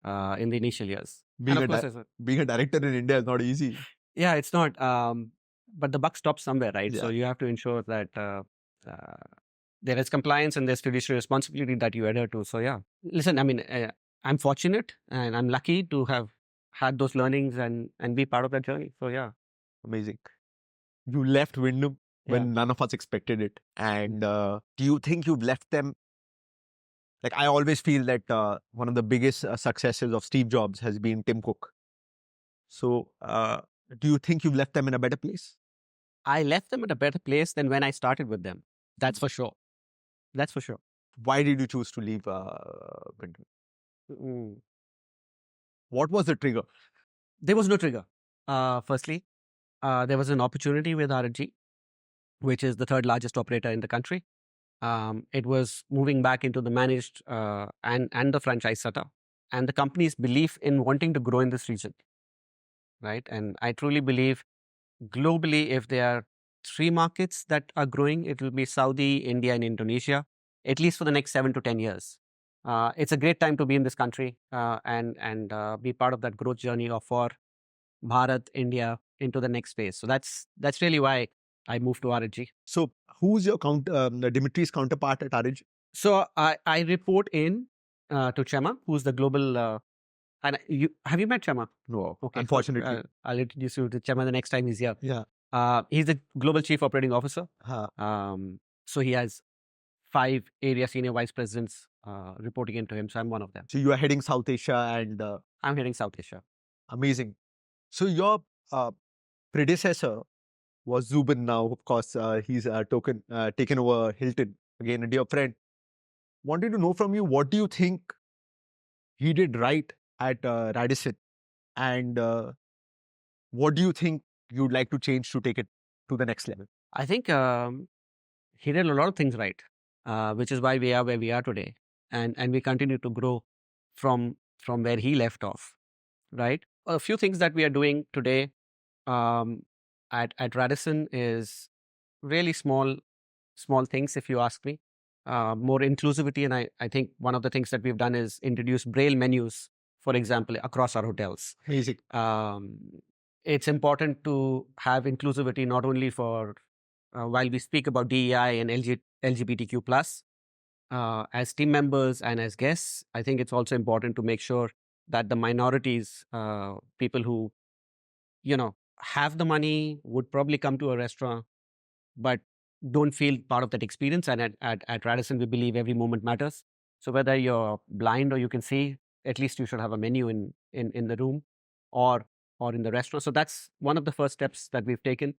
in the initial years. Being a director in India is not easy. Yeah, it's not. But the buck stops somewhere, right? Yeah. So you have to ensure that there is compliance and there's fiduciary responsibility that you adhere to. So yeah, listen, I mean, I'm fortunate and I'm lucky to have had those learnings and be part of that journey. So yeah. Amazing. You left Wyndham when none of us expected it. And do you think you've left them? Like, I always feel that one of the biggest successes of Steve Jobs has been Tim Cook. So do you think you've left them in a better place? I left them at a better place than when I started with them. That's for sure. That's for sure. Why did you choose to leave Wyndham? What was the trigger? There was no trigger. Firstly, there was an opportunity with RG, which is the third largest operator in the country. It was moving back into the managed and the franchise setup, and the company's belief in wanting to grow in this region, right? And I truly believe globally, if there are 3 markets that are growing, it will be Saudi, India, and Indonesia, at least for the next 7 to 10 years. It's a great time to be in this country and be part of that growth journey for Bharat, India into the next phase. So that's really why I moved to RG. So who's your Dimitris counterpart at RG? So I report in to Chema, who's the global. And have you met Chema? No, okay, unfortunately. I'll introduce you to Chema the next time he's here. Yeah. He's the global chief operating officer. So he has 5 area senior vice presidents reporting into him. So I'm one of them. So you are heading South Asia and... I'm heading South Asia. Amazing. So your predecessor was Zubin now. Of course, he's taken over Hilton. Again, a dear friend. Wanted to know from you, what do you think he did right at Radisson? And what do you think you'd like to change to take it to the next level? I think he did a lot of things right, which is why we are where we are today. And we continue to grow from where he left off, right? A few things that we are doing today at Radisson is really small things, if you ask me. More inclusivity. And I think one of the things that we've done is introduce Braille menus, for example, across our hotels. Amazing. It's important to have inclusivity not only for while we speak about DEI and LGBTQ+, as team members and as guests. I think it's also important to make sure that the minorities, people who, have the money, would probably come to a restaurant, but don't feel part of that experience. And at Radisson, we believe every moment matters. So whether you're blind or you can see, at least you should have a menu in the room or in the restaurant. So that's one of the first steps that we've taken.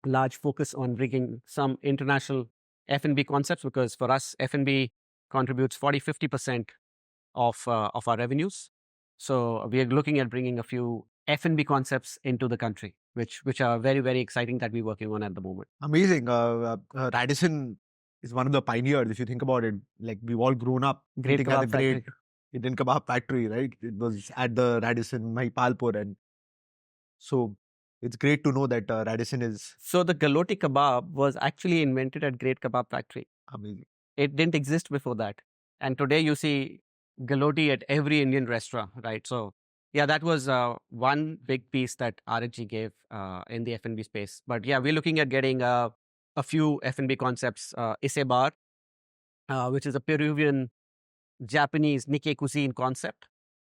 large focus on bringing some international F&B concepts, because for us, F&B contributes 40-50% of our revenues. So we are looking at bringing a few F&B concepts into the country, which are very, very exciting that we're working on at the moment. Amazing. Radisson is one of the pioneers. If you think about it, like we've all grown up Great eating at the kebab great factory. Indian kebab factory, right? It was at the Radisson, Mahipalpur, and so it's great to know that Radisson is So the galoti kebab was actually invented at Great Kebab Factory. amazing. It didn't exist before that. And today you see galoti at every Indian restaurant, right? So yeah, that was one big piece that RHG gave in the F&B space. But yeah, we're looking at getting a few F&B concepts. Ise Bar, which is a Peruvian Japanese Nikkei cuisine concept.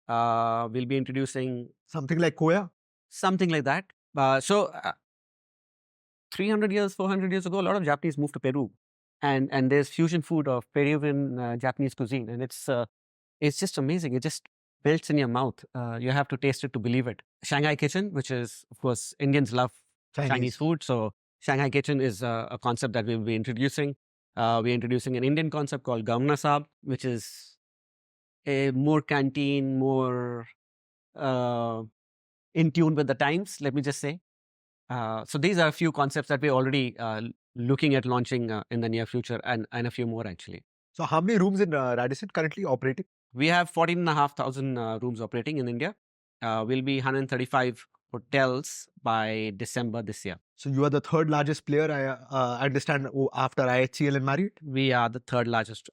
We'll be introducing Something like Koya. something like that. 300 years, 400 years ago, a lot of Japanese moved to Peru. And there's fusion food of Peruvian Japanese cuisine. And it's just amazing. It just melts in your mouth. You have to taste it to believe it. Shanghai Kitchen, which is, of course, Indians love Chinese food. So Shanghai Kitchen is a concept that we'll be introducing. We're introducing an Indian concept called Gamna Saab, which is a more canteen, more in tune with the times, let me just say. So these are a few concepts that we're already looking at launching in the near future, and a few more actually. So how many rooms in Radisson currently operating? We have 14,500 rooms operating in India. We'll be 135 hotels by December this year. So you are the third largest player, I understand, after IHCL and Marriott? We are the third largest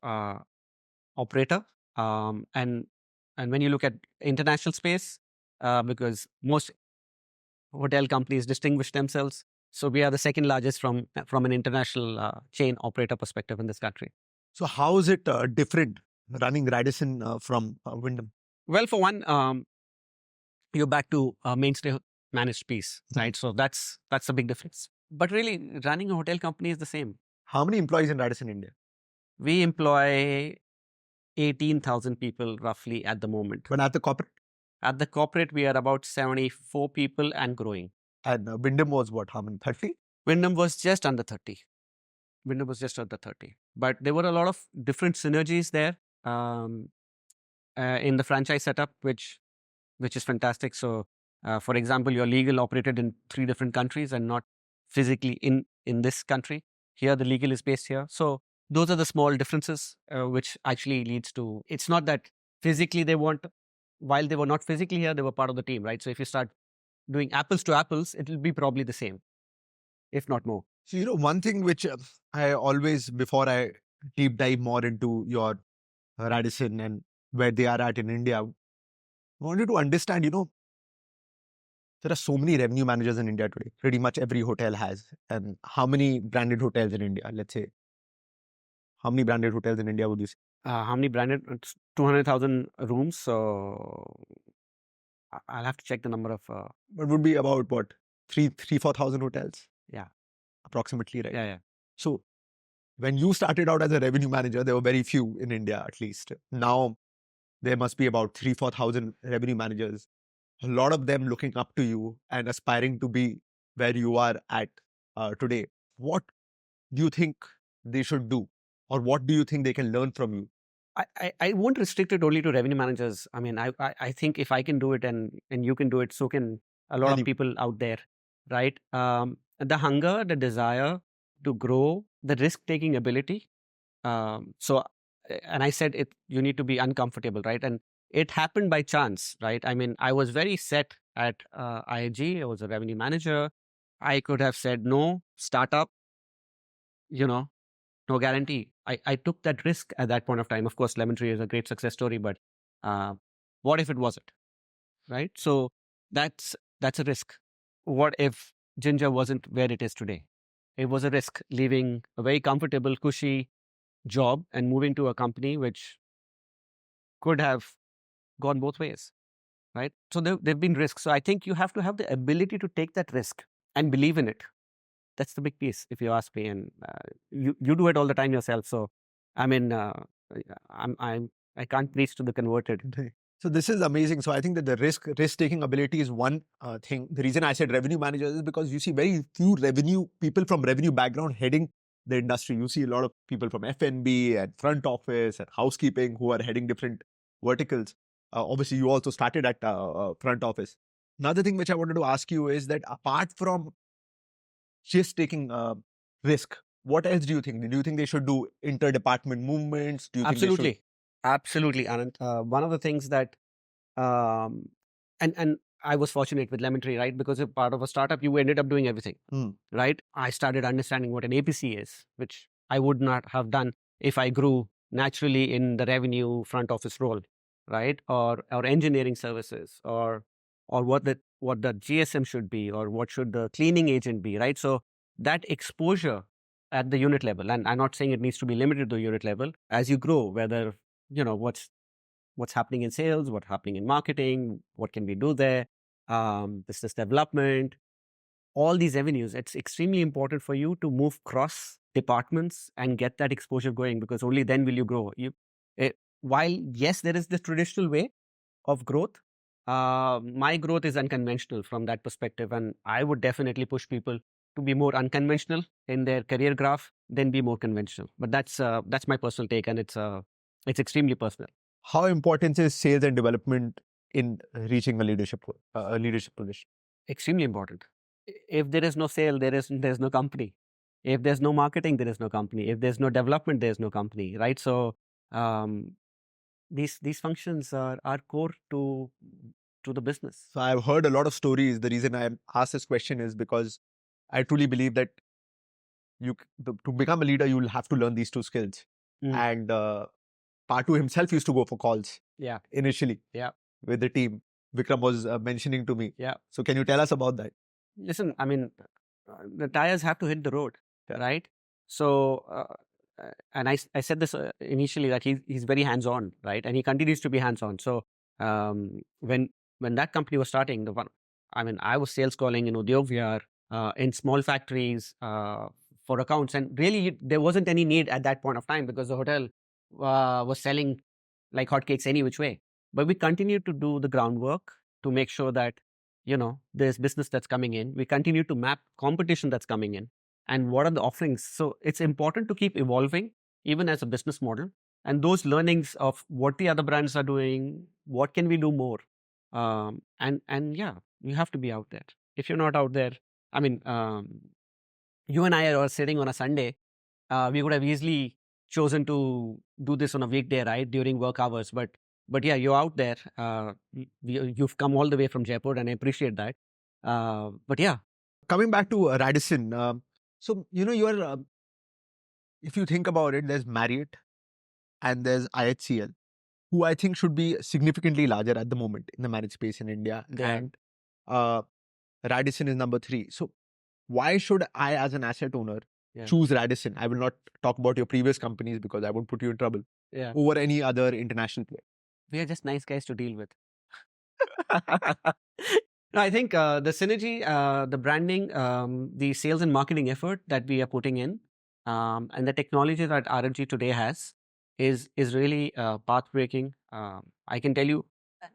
operator. And when you look at international space, because most hotel companies distinguish themselves, so we are the second largest from an international chain operator perspective in this country. So how is it different running Radisson from Wyndham? Well, for one, you're back to mainstay managed piece, right? So that's a big difference. But really, running a hotel company is the same. How many employees in Radisson India? We employ 18,000 people roughly at the moment. But at the corporate? At the corporate, we are about 74 people and growing. And Wyndham was what, how many, 30? Wyndham was just under 30. Wyndham was just under 30. But there were a lot of different synergies there in the franchise setup, which is fantastic. So, for example, you're legal operated in 3 different countries and not physically in this country. Here, the legal is based here. So those are the small differences, which actually leads to, it's not that physically while they were not physically here, they were part of the team, right? So if you start doing apples to apples, it will be probably the same, if not more. So, one thing which I always, before I deep dive more into your Radisson and where they are at in India, I wanted to understand, there are so many revenue managers in India today. Pretty much every hotel has. And how many branded hotels in India, let's say? How many branded hotels in India would you say? How many branded? It's 200,000 rooms. So I'll have to check the number of. But would be about what? 4,000 hotels? Yeah. Approximately, right? Yeah. So when you started out as a revenue manager, there were very few in India, at least. Now there must be about 4,000 revenue managers. A lot of them looking up to you and aspiring to be where you are at today. What do you think they should do? Or what do you think they can learn from you? I won't restrict it only to revenue managers. I mean, I think if I can do it and you can do it, so can a lot of people out there, right? The hunger, the desire to grow, the risk-taking ability. And I said you need to be uncomfortable, right? And it happened by chance, right? I mean, I was very set at IIG. I was a revenue manager. I could have said no, startup, no guarantee. I took that risk at that point of time. Of course, Lemon Tree is a great success story, but what if it wasn't, right? So that's a risk. What if Ginger wasn't where it is today? It was a risk, leaving a very comfortable, cushy job and moving to a company which could have gone both ways, right? So there've been risks. So I think you have to have the ability to take that risk and believe in it. That's the big piece, if you ask me. And you do it all the time yourself. So I mean, I can't preach to the converted. So this is amazing. So I think that the risk taking ability is one thing. The reason I said revenue managers is because you see very few revenue people from revenue background heading the industry. You see a lot of people from F&B and front office and housekeeping who are heading different verticals. Obviously, you also started at front office. Another thing which I wanted to ask you is that apart from just taking risk, what else do you think? Do you think they should do inter-department movements? Do you think they should? Absolutely, Anand. One of the things that um, and I was fortunate with Lemon Tree, right? Because as part of a startup, you ended up doing everything, right? I started understanding what an APC is, which I would not have done if I grew naturally in the revenue front office role, right? Or engineering services, or what the GSM should be, or what should the cleaning agent be, right? So that exposure at the unit level, and I'm not saying it needs to be limited to the unit level, as you grow, whether what's happening in sales, what's happening in marketing, what can we do there, business development, all these avenues. It's extremely important for you to move cross departments and get that exposure going, because only then will you grow. While yes, there is the traditional way of growth, my growth is unconventional from that perspective, and I would definitely push people to be more unconventional in their career graph than be more conventional. But that's my personal take, and it's extremely personal. How important is sales and development in reaching a leadership position? Extremely important. If there is no sale, there's no company. If there's no marketing, there is no company. If there's no development, there's no company, right? So um, these functions are core to the business. So I've heard a lot of stories. The reason I asked this question is because I truly believe that to become a leader, you'll have to learn these two skills. And Patu himself used to go for calls. Yeah. Initially. Yeah. With the team. Vikram was mentioning to me. Yeah. So can you tell us about that? Listen, I mean, the tires have to hit the road, right? So, and I said this initially, that he's very hands-on, right? And he continues to be hands-on. So when that company was starting, I was sales calling in Udyog Vihar, in small factories for accounts, and really there wasn't any need at that point of time, because the hotel was selling like hotcakes any which way. But we continued to do the groundwork to make sure that there's business that's coming in. We continue to map competition that's coming in, and what are the offerings. So it's important to keep evolving even as a business model, and those learnings of what the other brands are doing, what can we do more, and yeah, you have to be out there. If you're not out there, I mean, you and I are sitting on a Sunday, we could have easily chosen to do this on a weekday, right, during work hours, but yeah, you're out there. You've come all the way from Jaipur, and I appreciate that. But yeah. Coming back to Radisson, so you are, if you think about it, there's Marriott and there's IHCL, who I think should be significantly larger at the moment in the marriage space in India. And Radisson is number 3. So why should I, as an asset owner, choose Radisson? I will not talk about your previous companies because I won't put you in trouble. Over any other international player. We are just nice guys to deal with. No, I think the synergy, the branding, the sales and marketing effort that we are putting in, and the technology that RFG today has is really path-breaking. I can tell you,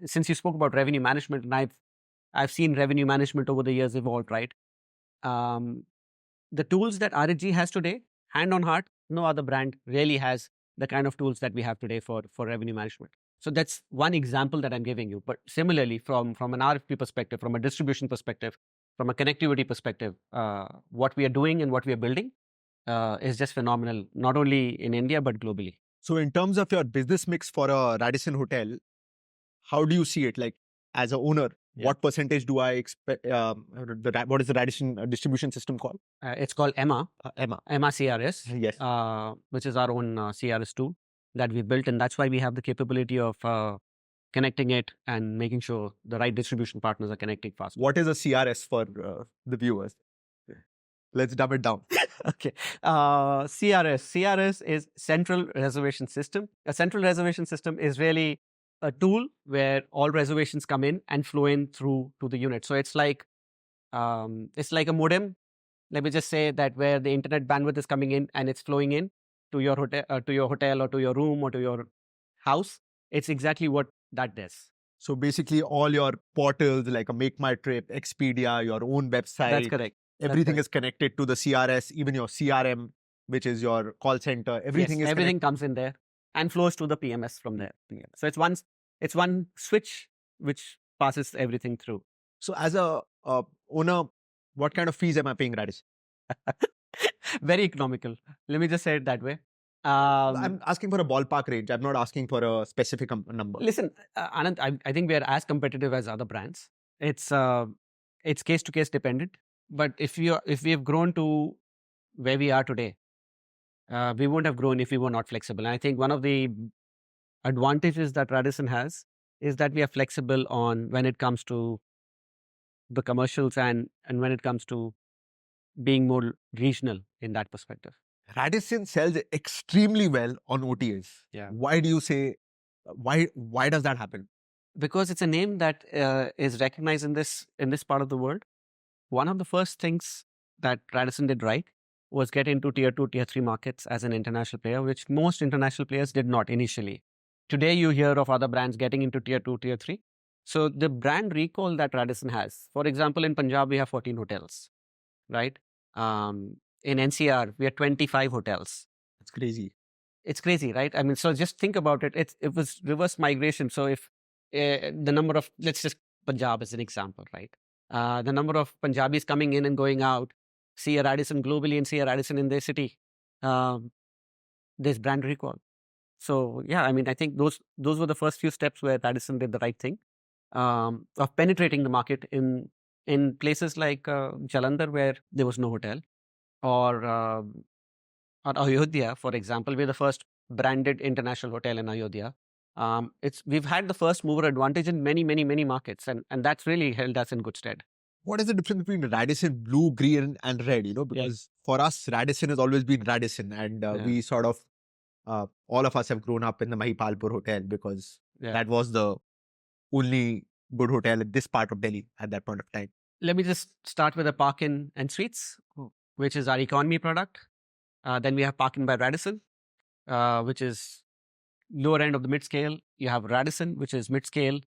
since you spoke about revenue management, and I've seen revenue management over the years evolve, right? The tools that RFG has today, hand on heart, no other brand really has the kind of tools that we have today for revenue management. So that's one example that I'm giving you. But similarly, from an RFP perspective, from a distribution perspective, from a connectivity perspective, what we are doing and what we are building is just phenomenal, not only in India, but globally. So in terms of your business mix for a Radisson hotel, how do you see it? Like, as an owner, what percentage do I expect? What is the Radisson distribution system called? It's called EMA. EMA CRS. Yes. Which is our own CRS tool that we built, and that's why we have the capability of connecting it and making sure the right distribution partners are connecting fast. What is a CRS for the viewers? Let's dumb it down. Okay. CRS is Central Reservation System. A Central Reservation System is really a tool where all reservations come in and flow in through to the unit. So it's like a modem. Let me just say that where the internet bandwidth is coming in and it's flowing in to your hotel or to your room or to your house. It's exactly what that does. So basically, all your portals like a Make My Trip, Expedia, your own website, That's correct. That's everything correct. is connected to the CRS, even your CRM, which is your call center. Everything Yes, is everything comes in there and flows to the PMS from there. So it's one switch which passes everything through. So as a owner, what kind of fees am I paying, Radisson? Very economical. Let me just say it that way. I'm asking for a ballpark range. I'm not asking for a specific number. Listen, Anand, I think we are as competitive as other brands. It's case to case dependent. But if we have grown to where we are today, we wouldn't have grown if we were not flexible. And I think one of the advantages that Radisson has is that we are flexible on when it comes to the commercials and when it comes to being more regional in that perspective. Radisson sells extremely well on OTAs. Yeah. Why do you say, why does that happen? Because it's a name that is recognized in this part of the world. One of the first things that Radisson did right was get into tier 2, tier 3 markets as an international player, which most international players did not initially. Today, you hear of other brands getting into tier 2, tier 3. So the brand recall that Radisson has, for example, in Punjab, we have 14 hotels, right? In NCR, we have 25 hotels. It's crazy. It's crazy, right? I mean, so just think about it. It was reverse migration. So if the number of, let's just Punjab as an example, right? The number of Punjabis coming in and going out, see a Radisson globally and see a Radisson in their city. There's brand recall. So yeah, I mean, I think those were the first few steps where Radisson did the right thing of penetrating the market in places like Jalandhar, where there was no hotel, or Ayodhya, for example. We're the first branded international hotel in Ayodhya. We've had the first mover advantage in many markets, and that's really held us in good stead. What is the difference between Radisson blue, green, and red? Because for us, Radisson has always been Radisson, and we sort of all of us have grown up in the Mahipalpur hotel because that was the only good hotel in this part of Delhi at that point of time. Let me just start with the Park-In and Suites, which is our economy product. Then we have Park-In by Radisson, which is lower end of the mid-scale. You have Radisson, which is mid-scale.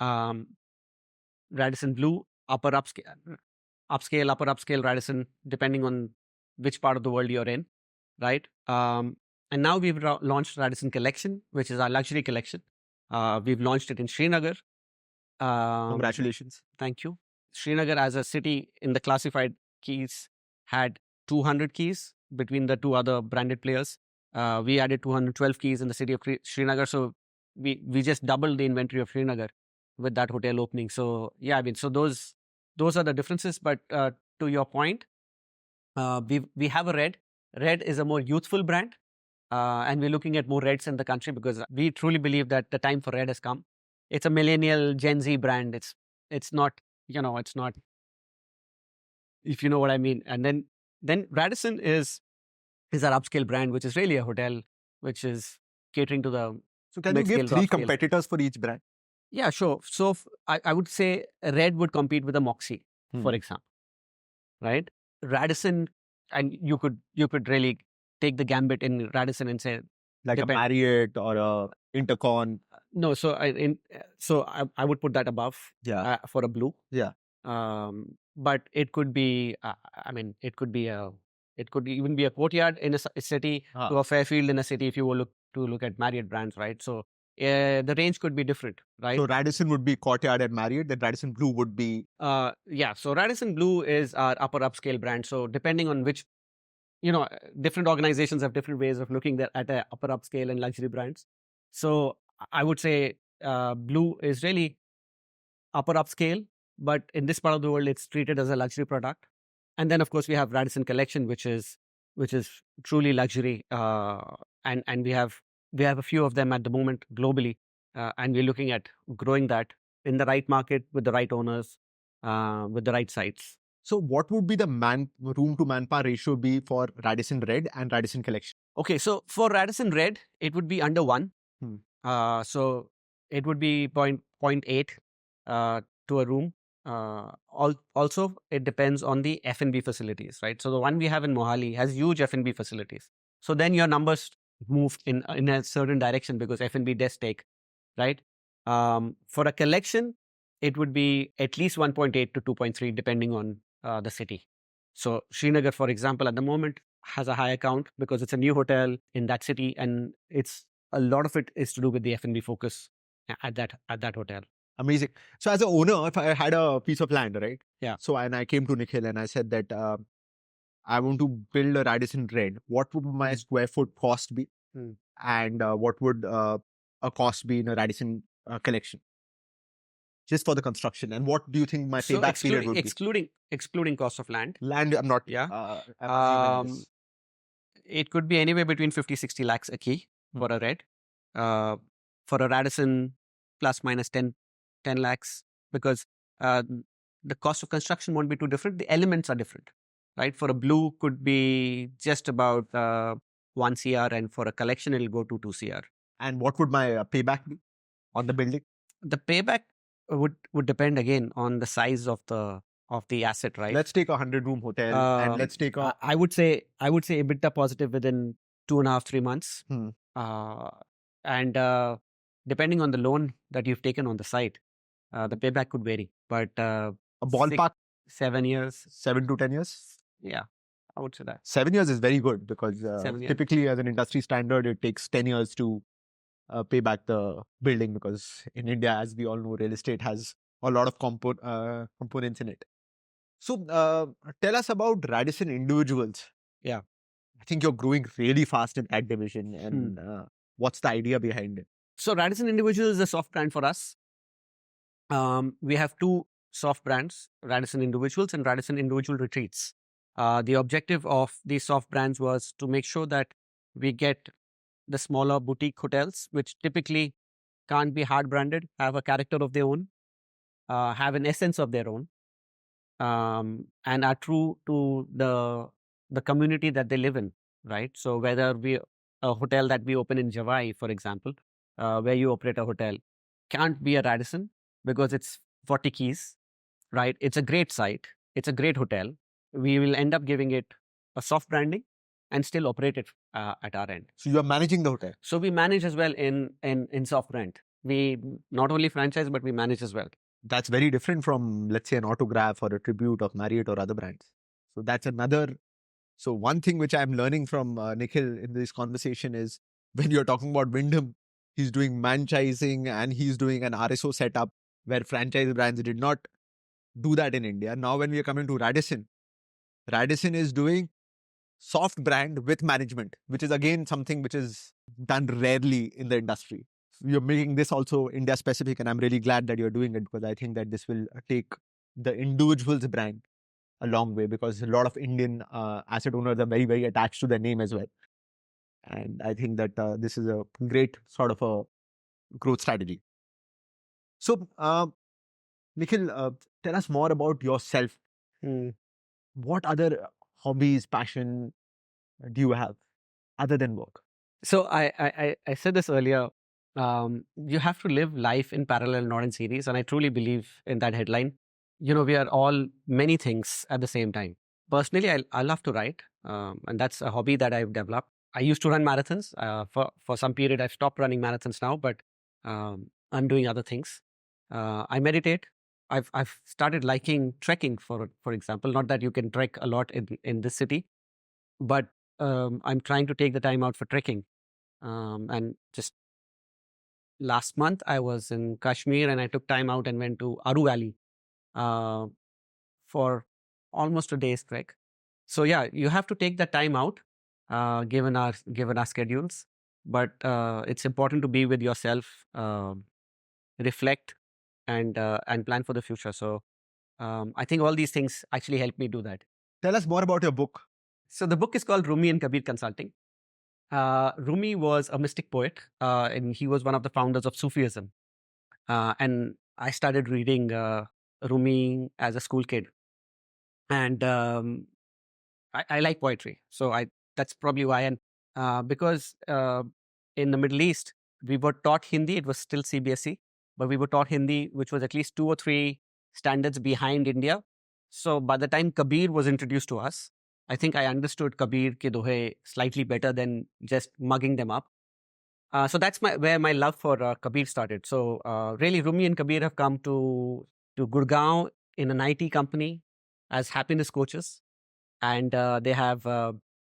Radisson Blue, upper upscale Radisson, depending on which part of the world you're in, right? And now we've launched Radisson Collection, which is our luxury collection. We've launched it in Srinagar. Congratulations. Thank you. Srinagar as a city in the classified keys had 200 keys between the two other branded players. We added 212 keys in the city of Srinagar. So we just doubled the inventory of Srinagar with that hotel opening. So yeah, I mean, so those are the differences. But to your point, we have a red. Red is a more youthful brand. And we're looking at more reds in the country because we truly believe that the time for red has come. It's a millennial Gen Z brand. It's not, it's not, if you know what I mean. And then Radisson is our upscale brand, which is really a hotel, which is catering to the. So can you give 3 competitors for each brand? Yeah, sure. So I would say Red would compete with a Moxie, for example, right? Radisson, and you could really take the gambit in Radisson and say like a Marriott or a Intercon. No, so I would put that above. For a blue. Yeah. But it could be. It could even be a Courtyard in a city to a Fairfield in a city. If you were to look at Marriott brands, right? So the range could be different, right? So Radisson would be Courtyard and Marriott. Then Radisson Blue would be. So Radisson Blue is our upper upscale brand. So depending on which. Different organizations have different ways of looking at a upper upscale and luxury brands. So I would say Blue is really upper upscale, but in this part of the world, it's treated as a luxury product. And then, of course, we have Radisson Collection, which is truly luxury, and we have a few of them at the moment globally, and we're looking at growing that in the right market with the right owners, with the right sites. So what would be the room to manpower ratio be for Radisson Red and Radisson Collection? Okay, so for Radisson Red, it would be under 1. So it would be 0.8 to a room. Also, it depends on the F&B facilities, right? So the one we have in Mohali has huge F&B facilities. So then your numbers move in a certain direction because F&B does take, right? For a collection, it would be at least 1.8 to 2.3, depending on the city. So Srinagar, for example, at the moment has a high account because it's a new hotel in that city, and it's a lot of it is to do with the F&B focus at that hotel. Amazing. So as an owner, if I had a piece of land, right? Yeah. So and I came to Nikhil and I said that I want to build a Radisson Red. What would my square foot cost be? And what would a cost be in a Radisson collection? Just for the construction. And what do you think my So payback period would excluding cost of land. Land, I'm not. Yeah. I'm assuming this. It could be anywhere between 50-60 lakhs a key for a red. For a Radisson, plus minus 10 lakhs, because the cost of construction won't be too different. The elements are different, right? For a blue could be just about 1 CR, and for a collection, it'll go to 2 CR. And what would my payback be on the building? The payback would depend again on the size of the asset, right? Let's take a 100-room hotel and let's take a. I would say EBITDA positive within 2.5-3 months. And depending on the loan that you've taken on the site, the payback could vary. But A ballpark, 7 years. 7 to 10 years? Yeah, I would say that. 7 years is very good because 7 years. typically as an industry standard, it takes 10 years to pay back the building, because in India, as we all know, real estate has a lot of components in it. So tell us about Radisson individuals. Yeah. I think you're growing really fast in that division. And what's the idea behind it? So Radisson Individual is a soft brand for us. We have two soft brands, Radisson Individuals and Radisson Individual Retreats. The objective of these soft brands was to make sure that we get the smaller boutique hotels, which typically can't be hard branded, have a character of their own, have an essence of their own, and are true to the community that they live in, right? So whether a hotel that we open in Javai, for example, where you operate a hotel, can't be a Radisson because it's 40 keys, right? It's a great site. It's a great hotel. We will end up giving it a soft branding and still operate it at our end. So you are managing the hotel. So we manage as well in soft rent. We not only franchise, but we manage as well. That's very different from, let's say, an Autograph or a Tribute of Marriott or other brands. So that's another. So one thing which I'm learning from Nikhil in this conversation is, when you're talking about Wyndham, he's doing franchising and he's doing an RSO setup where franchise brands did not do that in India. Now when we are coming to Radisson, Radisson is doing soft brand with management, which is again something which is done rarely in the industry. You're making this also India specific, and I'm really glad that you're doing it, because I think that this will take the individual's brand a long way, because a lot of Indian asset owners are very, very attached to their name as well. And I think that this is a great sort of a growth strategy. So, Nikhil, tell us more about yourself. What other hobbies, passion do you have other than work? So I said this earlier. You have to live life in parallel, not in series. And I truly believe in that headline. We are all many things at the same time. Personally, I love to write. And that's a hobby that I've developed. I used to run marathons. For some period, I've stopped running marathons now, but I'm doing other things. I meditate. I've started liking trekking, for example. Not that you can trek a lot in this city, but I'm trying to take the time out for trekking. And just last month, I was in Kashmir and I took time out and went to Aru Valley for almost a day's trek. So yeah, you have to take that time out, given our schedules. But it's important to be with yourself, reflect, and plan for the future. So I think all these things actually help me do that. Tell us more about your book. So the book is called Rumi and Kabir Consulting. Rumi was a mystic poet, and he was one of the founders of Sufism. And I started reading Rumi as a school kid. And I like poetry. So that's probably why. And because in the Middle East, we were taught Hindi. It was still CBSE, but we were taught Hindi, which was at least 2 or 3 standards behind India. So by the time Kabir was introduced to us, I think I understood Kabir ke dohe slightly better than just mugging them up. So that's where my love for Kabir started. So really, Rumi and Kabir have come to Gurgaon in an IT company as happiness coaches, and they have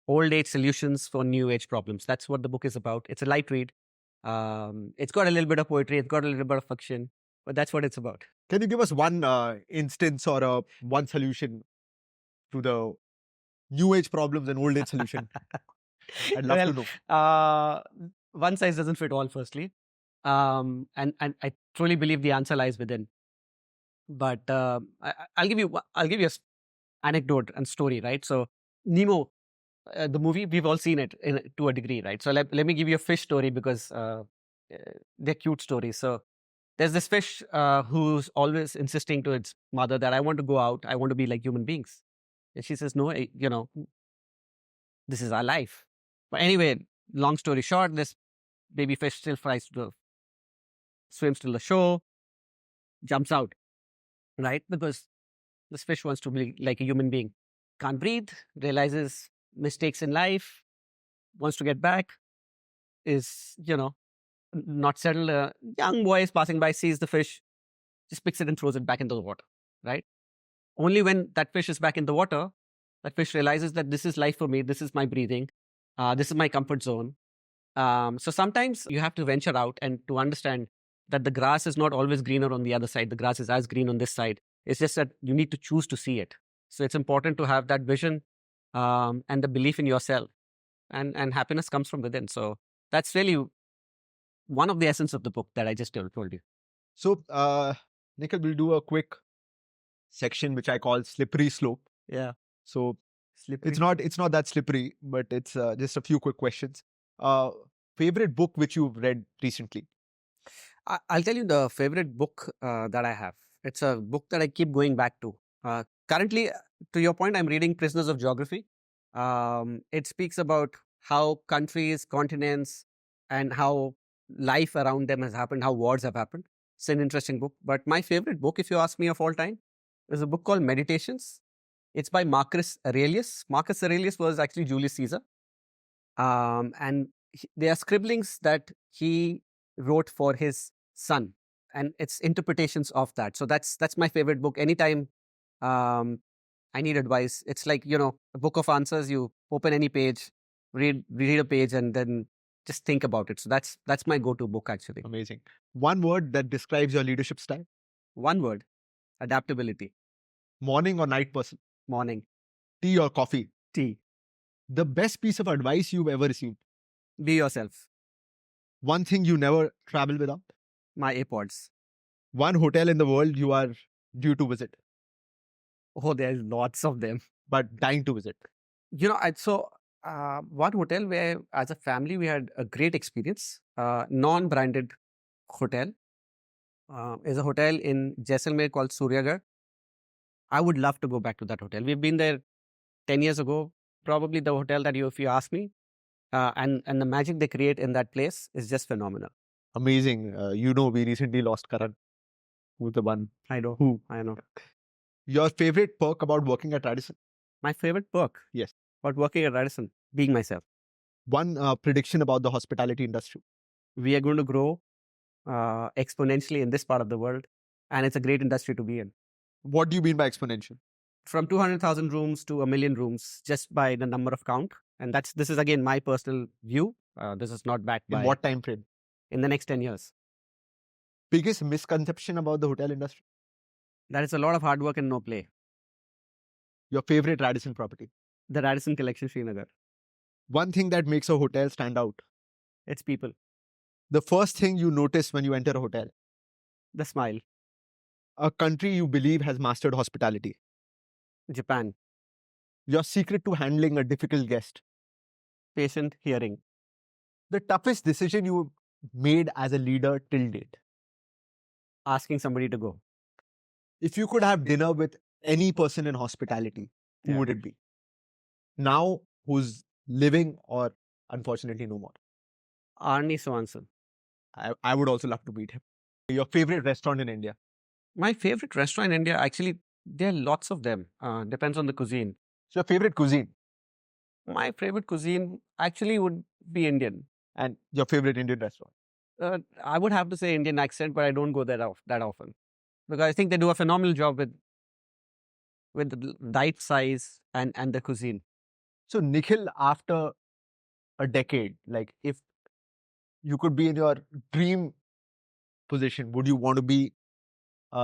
old age solutions for new age problems. That's what the book is about. It's a light read. It's got a little bit of poetry. It's got a little bit of fiction, but that's what it's about. Can you give us one instance or one solution to the new age problems and old age solution? I'd love to know. One size doesn't fit all, firstly. And I truly believe the answer lies within. But I'll give you a anecdote and story, right? So Nemo, the movie, we've all seen it to a degree, right? So let me give you a fish story because they're cute stories. So there's this fish who's always insisting to its mother that I want to go out, I want to be like human beings. And she says, no, this is our life. But anyway, long story short, this baby fish still swims to the shore, jumps out, right? Because this fish wants to be like a human being. Can't breathe, realizes mistakes in life, wants to get back, is, not settled. A young boy is passing by, sees the fish, just picks it and throws it back into the water, right? Only when that fish is back in the water, that fish realizes that this is life for me, this is my breathing, this is my comfort zone. So sometimes you have to venture out and to understand that the grass is not always greener on the other side. The grass is as green on this side. It's just that you need to choose to see it. So it's important to have that vision and the belief in yourself. And happiness comes from within. So that's really one of the essence of the book that I just told you. So, Nikhil, we'll do a quick section which I call slippery slope. Yeah. So Slippery. it's not that slippery, but it's just a few quick questions. Favorite book which you've read recently? I'll tell you the favorite book that I have. It's a book that I keep going back to. Currently, to your point, I'm reading Prisoners of Geography. It speaks about how countries, continents, and how life around them has happened, how wars have happened. It's an interesting book. But my favorite book, if you ask me of all time, is a book called Meditations. It's by Marcus Aurelius. Marcus Aurelius was actually Julius Caesar. And they are scribblings that he wrote for his son, and it's interpretations of that. So that's my favorite book. Anytime I need advice, it's like, a book of answers. You open any page, read a page, and then just think about it. So that's my go-to book, actually. Amazing. One word that describes your leadership style? One word: adaptability. Morning or night person? Morning. Tea or coffee? Tea. The best piece of advice you've ever received? Be yourself. One thing you never travel without? My AirPods. One hotel in the world you are due to visit, Oh, there's lots of them. but dying to visit? One hotel where, as a family, we had a great experience. Non-branded hotel is a hotel in Jaisalmer called Suryagarh. I would love to go back to that hotel. We've been there 10 years ago. Probably the hotel that if you ask me, and the magic they create in that place is just phenomenal. Amazing. We recently lost Karan, who's the one. I know. Who? I know. Your favorite perk about working at Radisson? My favorite perk? Yes. About working at Radisson? Being myself. One prediction about the hospitality industry? We are going to grow exponentially in this part of the world, and it's a great industry to be in. What do you mean by exponential? From 200,000 rooms to 1 million rooms, just by the number of count. And this is again my personal view. This is not backed by. In what time frame? In the next 10 years. Biggest misconception about the hotel industry? That it's a lot of hard work and no play. Your favorite Radisson property? The Radisson Collection, Srinagar. One thing that makes a hotel stand out? It's people. The first thing you notice when you enter a hotel? The smile. A country you believe has mastered hospitality? Japan. Your secret to handling a difficult guest? Patient hearing. The toughest decision you made as a leader till date? Asking somebody to go. If you could have dinner with any person in hospitality, who would it be? Now, who's living or unfortunately no more? Arnie Swanson. I would also love to meet him. Your favorite restaurant in India? My favorite restaurant in India, actually, there are lots of them. Depends on the cuisine. So your favorite cuisine? My favorite cuisine actually would be Indian. And your favorite Indian restaurant? I would have to say Indian accent, but I don't go that often because I think they do a phenomenal job with the diet size and the cuisine. So Nikhil, after a decade, like if you could be in your dream position, would you want to be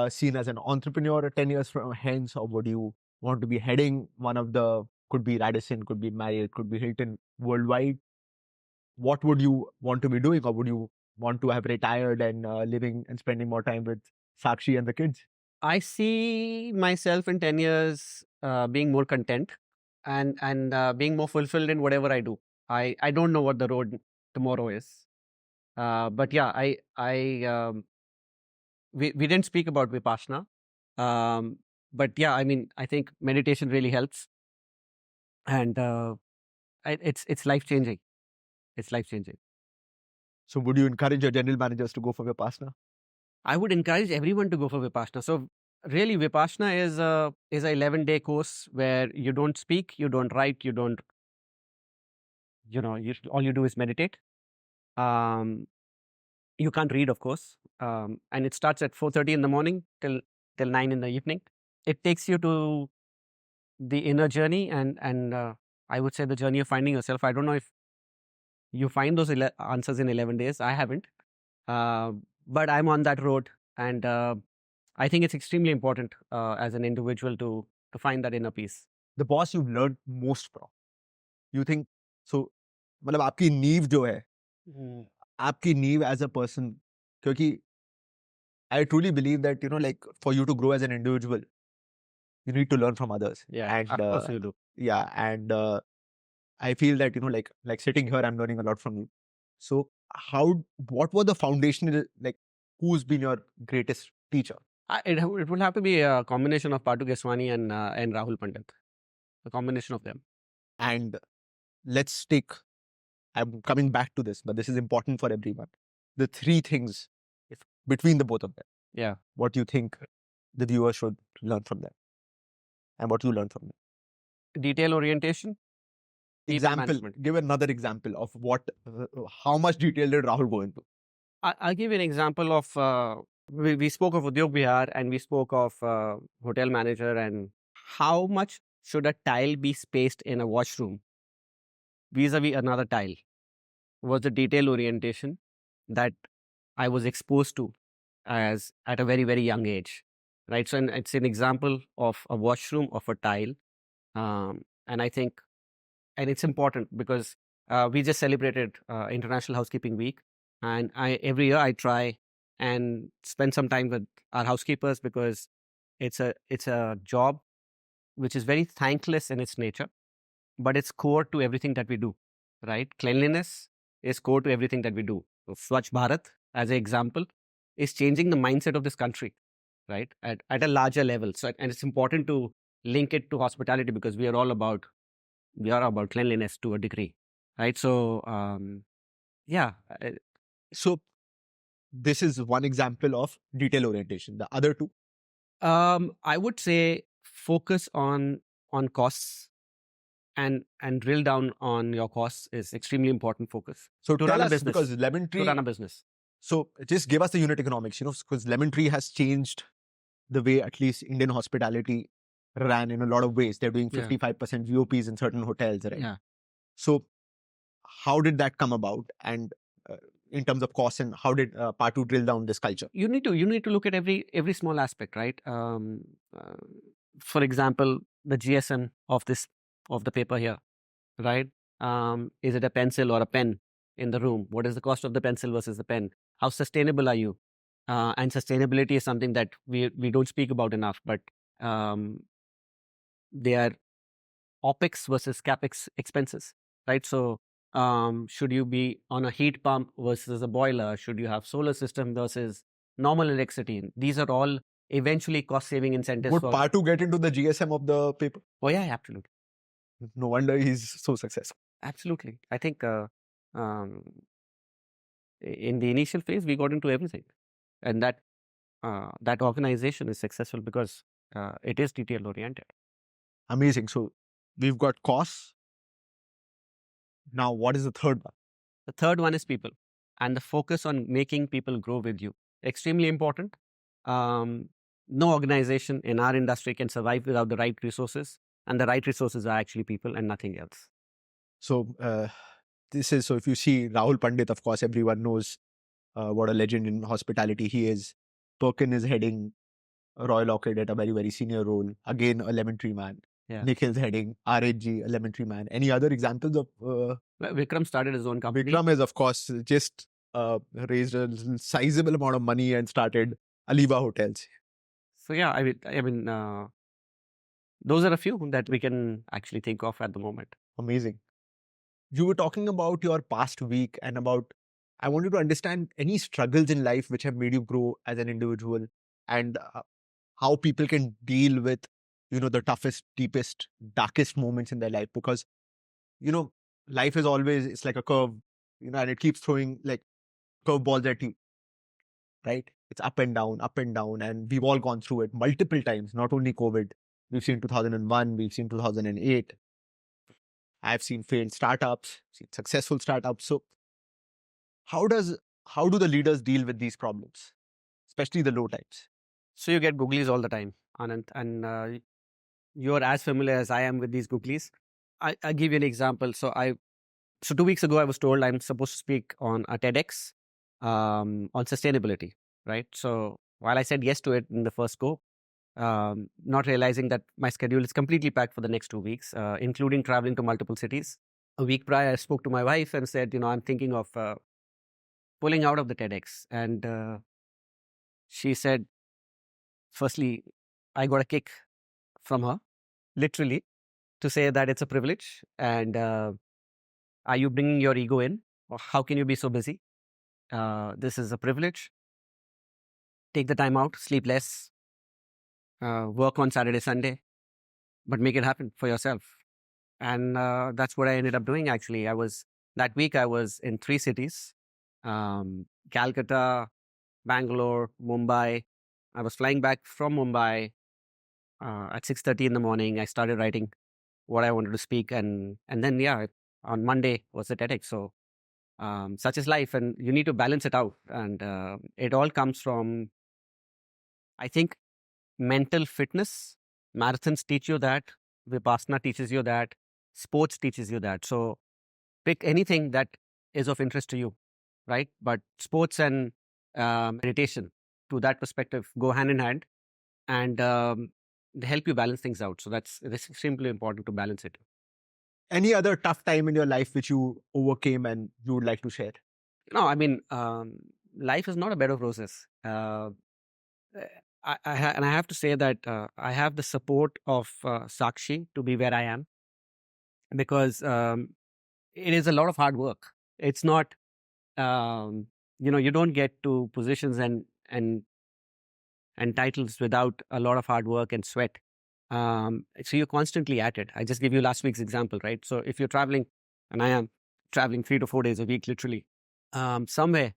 seen as an entrepreneur 10 years from hence, or would you want to be heading one of the, could be Radisson, could be Marriott, could be Hilton worldwide? What would you want to be doing, or would you want to have retired and living and spending more time with Sakshi and the kids? I see myself in 10 years being more content and being more fulfilled in whatever I do. I don't know what the road tomorrow is. But yeah, we didn't speak about Vipassana. But yeah, I mean, I think meditation really helps, and it's life changing. It's life changing. So would you encourage your general managers to go for Vipassana? I would encourage everyone to go for Vipassana. So really, Vipassana is a 11-day course where you don't speak, you don't write, you don't, all you do is meditate. You can't read, of course, and it starts at 4:30 in the morning till 9 in the evening. It takes you to the inner journey and I would say the journey of finding yourself. I don't know if you find those answers in 11 days. I haven't, but I'm on that road, and I think it's extremely important as an individual to find that inner peace. The boss you've learned most from, you think? So मतलब आपकी नींव जो है, आपकी नींव as a person, क्योंकि I truly believe that, like for you to grow as an individual, you need to learn from others. Yeah, And of course you do. yeah, and I feel that, like sitting here, I'm learning a lot from you. So what were the foundational, like, who's been your greatest teacher? It will have to be a combination of Patu, Keswani and Rahul Pandit. A combination of them. And let's take, I'm coming back to this, but this is important for everyone. The three things between the both of them. Yeah. What you think the viewer should learn from them, and what you learn from them. Detail orientation. Example. Give another example of what, how much detail did Rahul go into? I'll give you an example of, we spoke of Udyog Vihar and we spoke of hotel manager and how much should a tile be spaced in a washroom vis-a-vis another tile was the detail orientation that I was exposed to as at a very, very young age, right? So it's an example of a washroom of a tile. And I think, and it's important because we just celebrated International Housekeeping Week. And every year I try and spend some time with our housekeepers because it's a job which is very thankless in its nature, but it's core to everything that we do, right? Cleanliness is core to everything that we do. So Swachh Bharat, as an example, is changing the mindset of this country, right? At a larger level. So, and it's important to link it to hospitality because we are about cleanliness to a degree, right? So, yeah. So this is one example of detail orientation. The other two? I would say focus on costs and drill down on your costs is extremely important focus. So to tell run a us, business, because Lemon Tree, to run a business. So just give us the unit economics, because Lemon Tree has changed the way at least Indian hospitality ran in a lot of ways. They're doing 55% VOPs in certain hotels, right? Yeah. So how did that come about? And in terms of costs, and how did Patu drill down this culture? You need to look at every small aspect, right? For example, the GSM of the paper here, right? Is it a pencil or a pen in the room? What is the cost of the pencil versus the pen? How sustainable are you? And sustainability is something that we don't speak about enough, but they are OPEX versus CAPEX expenses, right? So should you be on a heat pump versus a boiler? Should you have solar system versus normal electricity? These are all eventually cost-saving incentives. Would Patu get into the GSM of the paper? Oh yeah, absolutely. No wonder he's so successful. Absolutely. I think in the initial phase, we got into everything. And that organization is successful because it is detail-oriented. Amazing. So we've got costs. Now, what is the third one? The third one is people, and the focus on making people grow with you. Extremely important. No organization in our industry can survive without the right resources, and the right resources are actually people and nothing else. So so if you see Rahul Pandit, of course, everyone knows what a legend in hospitality he is. Perkin is heading Royal Orchid at a very, very senior role. Again, a lemon tree man. Yeah. Nikhil's heading RHG, a lemon tree man. Any other examples of Well, Vikram started his own company. Vikram is, of course, just raised a sizable amount of money and started Aliva Hotels. So yeah, I mean, those are a few that we can actually think of at the moment. Amazing. You were talking about your past week and about, I wanted to understand any struggles in life which have made you grow as an individual, and how people can deal with, the toughest, deepest, darkest moments in their life. Because, life is always, it's like a curve, and it keeps throwing like curveballs at you, right? It's up and down, up and down. And we've all gone through it multiple times, not only COVID. We've seen 2001, we've seen 2008. I've seen failed startups, seen successful startups. So how do the leaders deal with these problems, especially the low times? So you get googlies all the time, Anand, and you're as familiar as I am with these googlies. I give you an example. So 2 weeks ago I was told I'm supposed to speak on a TEDx on sustainability, right? So while I said yes to it in the first go, not realizing that my schedule is completely packed for the next 2 weeks, including traveling to multiple cities. A week prior, I spoke to my wife and said, I'm thinking of pulling out of the TEDx. And she said, firstly, I got a kick from her, literally, to say that it's a privilege. And are you bringing your ego in? Or how can you be so busy? This is a privilege. Take the time out, sleep less, work on Saturday, Sunday, but make it happen for yourself. And that's what I ended up doing, actually. That week I was in 3 cities, Calcutta, Bangalore, Mumbai. I was flying back from Mumbai at 6:30 in the morning. I started writing what I wanted to speak. And then, yeah, on Monday was the TEDx. So such is life, and you need to balance it out. And it all comes from, I think, mental fitness. Marathons teach you that. Vipassana teaches you that. Sports teaches you that. So pick anything that is of interest to you, right? But sports and meditation, to that perspective, go hand in hand, and they help you balance things out. So that's extremely important to balance it. Any other tough time in your life which you overcame and you would like to share? No, I mean, life is not a bed of roses. And I have to say that I have the support of Sakshi to be where I am, because it is a lot of hard work. It's not, you don't get to positions and titles without a lot of hard work and sweat. So you're constantly at it. I just give you last week's example, right? So if you're traveling, and I am traveling 3 to 4 days a week, literally, somewhere,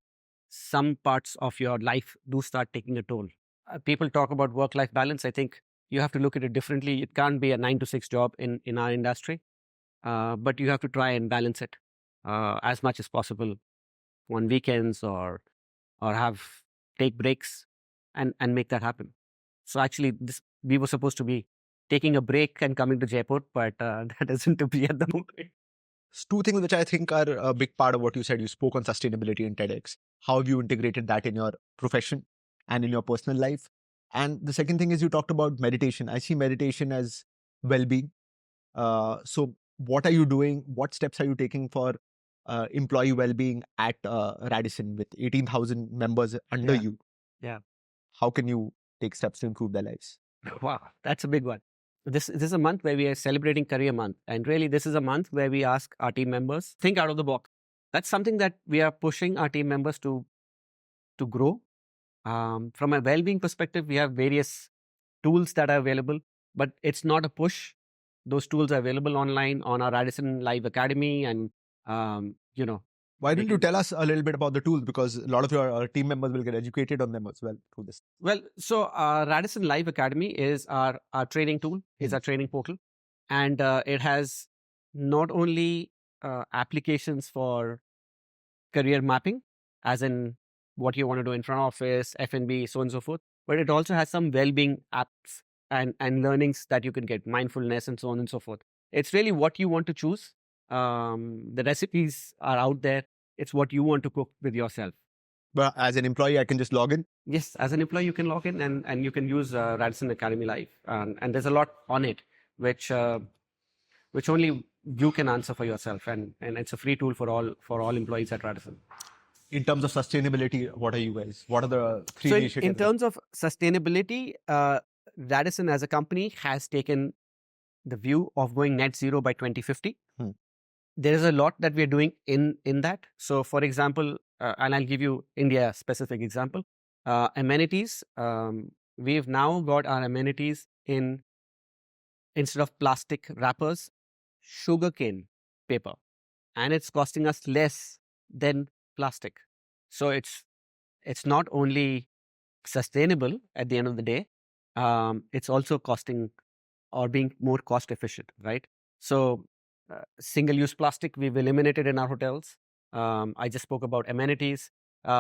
some parts of your life do start taking a toll. People talk about work-life balance. I think you have to look at it differently. It can't be a 9 to 6 job in our industry, but you have to try and balance it as much as possible on weekends, or take breaks and make that happen. So actually, we were supposed to be taking a break and coming to Jaipur, but that isn't to be at the moment. Two things which I think are a big part of what you said. You spoke on sustainability in TEDx. How have you integrated that in your profession and in your personal life? And the second thing is you talked about meditation. I see meditation as well-being. So what are you doing? What steps are you taking for employee well-being at Radisson with 18,000 members under you? Yeah. How can you take steps to improve their lives? Wow, that's a big one. This is a month where we are celebrating Career Month. And really, this is a month where we ask our team members, think out of the box. That's something that we are pushing our team members to grow. From a well-being perspective, we have various tools that are available, but it's not a push. Those tools are available online on our Radisson Live Academy, and Why don't you tell us a little bit about the tools? Because a lot of your team members will get educated on them as well through this. Well, so Radisson Live Academy is our training tool, is our training portal. And it has not only applications for career mapping, as in what you want to do in front office, F&B, so on and so forth. But it also has some well-being apps and learnings that you can get, mindfulness and so on and so forth. It's really what you want to choose. The recipes are out there. It's what you want to cook with yourself. But as an employee, I can just log in. Yes, as an employee, you can log in and you can use Radisson Academy Live. And there's a lot on it, which only you can answer for yourself. And it's a free tool for all employees at Radisson. In terms of sustainability, what are you guys? What are the three So initiatives? in terms of sustainability, Radisson as a company has taken the view of going net zero by 2050. There is a lot that we're doing in that. So for example, and I'll give you India specific example, amenities. We've now got our amenities instead of plastic wrappers, sugarcane paper, and it's costing us less than plastic. So it's not only sustainable at the end of the day, it's also costing or being more cost efficient, right? So single-use plastic we've eliminated in our hotels. I just spoke about amenities,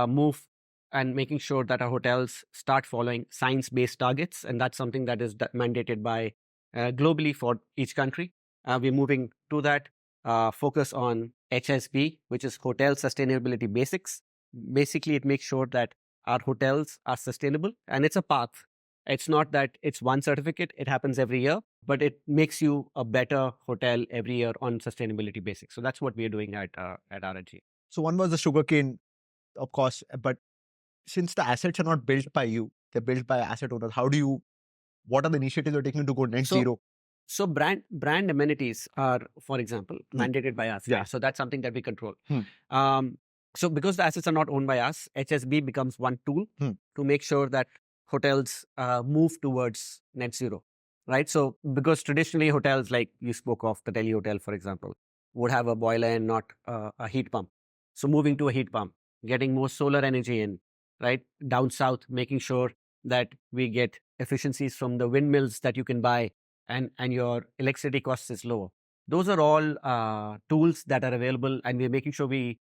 move and making sure that our hotels start following science-based targets, and that's something that is mandated by globally for each country. We're moving to that. Focus on HSB, which is Hotel Sustainability Basics. Basically, it makes sure that our hotels are sustainable, and it's a path. It's not that it's one certificate, it happens every year, but it makes you a better hotel every year on sustainability basics. So that's what we are doing at RNG. So one was the sugarcane, of course, but since the assets are not built by you, they're built by asset owners, what are the initiatives you're taking to go net zero? So brand amenities are, for example, mandated by us. Yeah. Right? So that's something that we control. So because the assets are not owned by us, HSB becomes one tool to make sure that hotels move towards net zero, right? So because traditionally hotels, like you spoke of, the Delhi hotel, for example, would have a boiler and not a heat pump. So moving to a heat pump, getting more solar energy in, right? Down south, making sure that we get efficiencies from the windmills that you can buy and your electricity costs is lower. Those are all tools that are available, and we're making sure we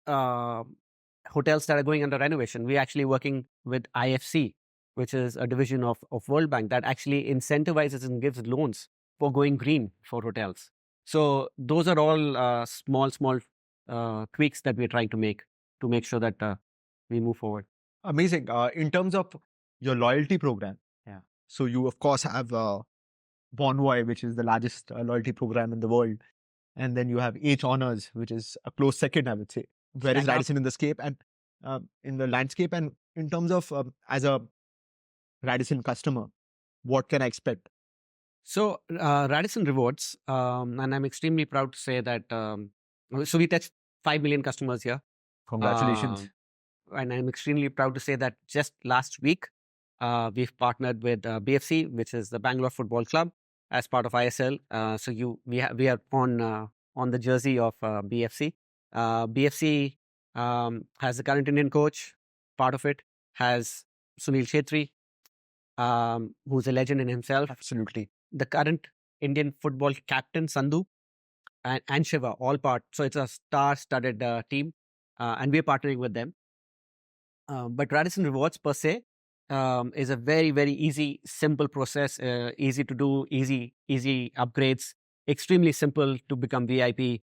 hotels that are going under renovation. We're actually working with IFC, which is a division of World Bank that actually incentivizes and gives loans for going green for hotels. So those are all small tweaks that we're trying to make sure that we move forward. Amazing. In terms of your loyalty program, Yeah. So you of course have Bonvoy, which is the largest loyalty program in the world, and then you have H Honors, which is a close second, I would say. Where is Radisson in the scape and in the landscape? And in terms of as a Radisson customer, what can I expect? So Radisson Rewards, and I'm extremely proud to say that. So we touched 5 million customers here. Congratulations. And I'm extremely proud to say that just last week, we've partnered with BFC, which is the Bangalore Football Club, as part of ISL. So we are on the jersey of BFC. BFC has the current Indian coach. Part of it has Sunil Shetty, who's a legend in himself. Absolutely. The current Indian football captain, Sandhu, and Shiva, all part. So it's a star-studded team, and we're partnering with them. But Radisson Rewards per se is a very, very easy, simple process, easy to do, easy upgrades, extremely simple to become VIP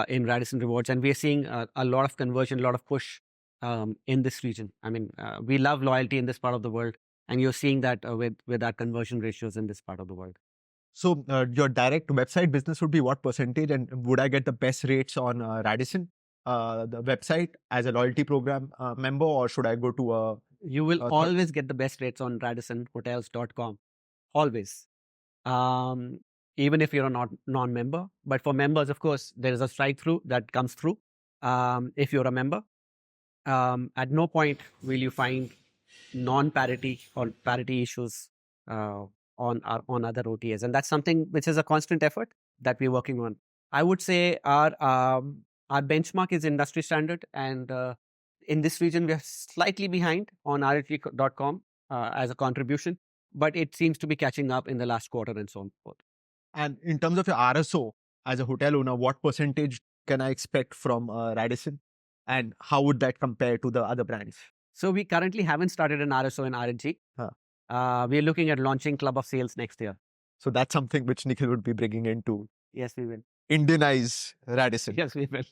in Radisson Rewards. And we're seeing a lot of conversion, a lot of push in this region. I mean, we love loyalty in this part of the world, and you're seeing that with our conversion ratios in this part of the world. So your direct website business would be what percentage, and would I get the best rates on Radisson, the website, as a loyalty program member, or should I go to a... You will always get the best rates on RadissonHotels.com. Always. Even if you're a non-member. But for members, of course, there is a strike-through that comes through if you're a member. At no point will you find non-parity or parity issues on other OTAs. And that's something which is a constant effort that we're working on. I would say our benchmark is industry standard, and in this region, we are slightly behind on RHG.com as a contribution, but it seems to be catching up in the last quarter and so on. And in terms of your RSO as a hotel owner, what percentage can I expect from Radisson? And how would that compare to the other brands? So we currently haven't started an RSO in RNG. Huh. We're looking at launching Club of Sales next year. So that's something which Nikhil would be bringing into Yes, we will. Indianize Radisson. Yes, we will.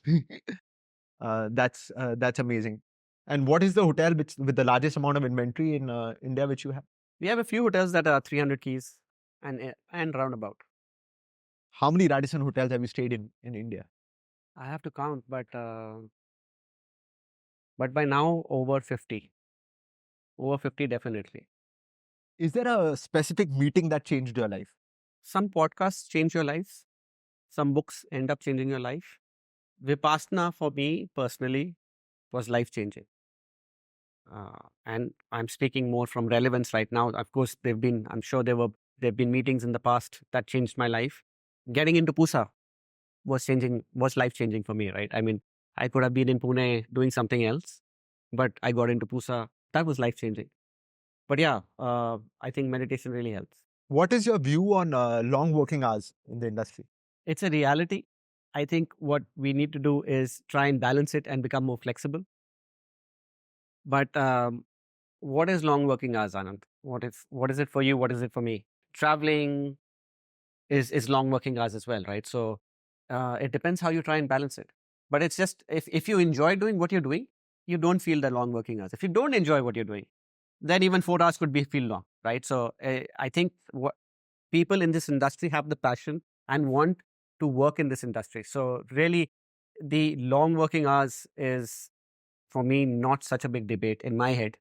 That's amazing. And what is the hotel with the largest amount of inventory in India which you have? We have a few hotels that are 300 keys and roundabout. How many Radisson hotels have you stayed in India? I have to count, but by now over 50. Over 50 definitely. Is there a specific meeting that changed your life? Some podcasts change your lives. Some books end up changing your life. Vipassana for me personally was life changing. And I'm speaking more from relevance right now. Of course, I'm sure there've been meetings in the past that changed my life. Getting into Pusa was life changing for me, right? I mean, I could have been in Pune doing something else, but I got into Pusa. That was life changing. But yeah, I think meditation really helps. What is your view on long working hours in the industry? It's a reality. I think what we need to do is try and balance it and become more flexible. But what is long working hours, Anand? What is it for you? What is it for me? Traveling is long working hours as well, right? So it depends how you try and balance it. But it's just if you enjoy doing what you're doing, you don't feel the long working hours. If you don't enjoy what you're doing, then even 4 hours could feel long, right? So I think what people in this industry have the passion and want to work in this industry. So really, the long working hours is for me not such a big debate in my head.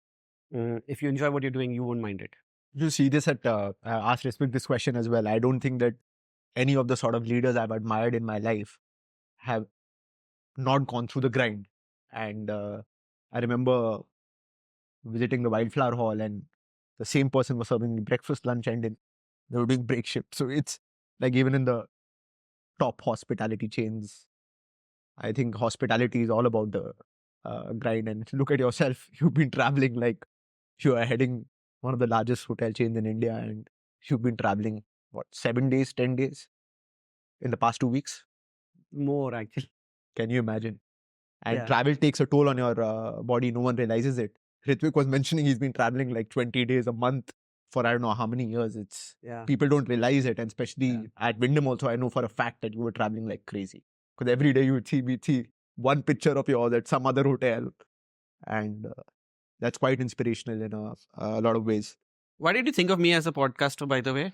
If you enjoy what you're doing, you won't mind it. You see this at I asked Respect this question as well. I don't think that any of the sort of leaders I've admired in my life have not gone through the grind. And I remember visiting the Wildflower Hall, and the same person was serving me breakfast, lunch, and dinner. They were doing break shift. So it's like even in the top hospitality chains, I think hospitality is all about the grind. And look at yourself. You've been traveling like you are heading one of the largest hotel chains in India, and you've been traveling, what, 7 days, 10 days in the past 2 weeks? More actually. Can you imagine? And Yeah. travel takes a toll on your body. No one realizes it. Ritwik was mentioning he's been traveling like 20 days a month for I don't know how many years. People don't realize it. And especially at Wyndham also, I know for a fact that you were traveling like crazy. Because every day we'd see one picture of yours at some other hotel. And that's quite inspirational in a lot of ways. Why did you think of me as a podcaster, by the way?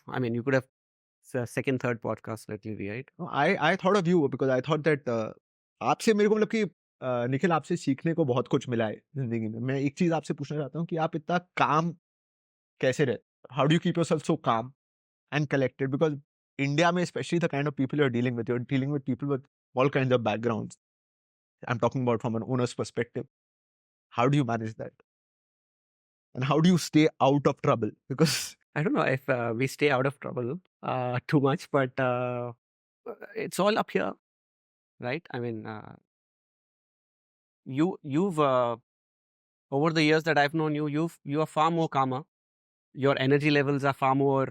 I mean, you could have second, third podcast, literally, right? I thought of you because I thought that आपसे मेरे को मतलब कि निखिल आपसे सीखने को बहुत कुछ मिला है जिंदगी में. मैं एक चीज आपसे पूछना चाहता हूँ कि आप इतना काम कैसे रहते? How do you keep yourself so calm and collected? Because India में especially the kind of people you're dealing with people with all kinds of backgrounds. I'm talking about from an owner's perspective. How do you manage that? And how do you stay out of trouble? Because I don't know if we stay out of trouble too much, but it's all up here, right? I mean, you've over the years that I've known you, you are far more calmer. Your energy levels are far more,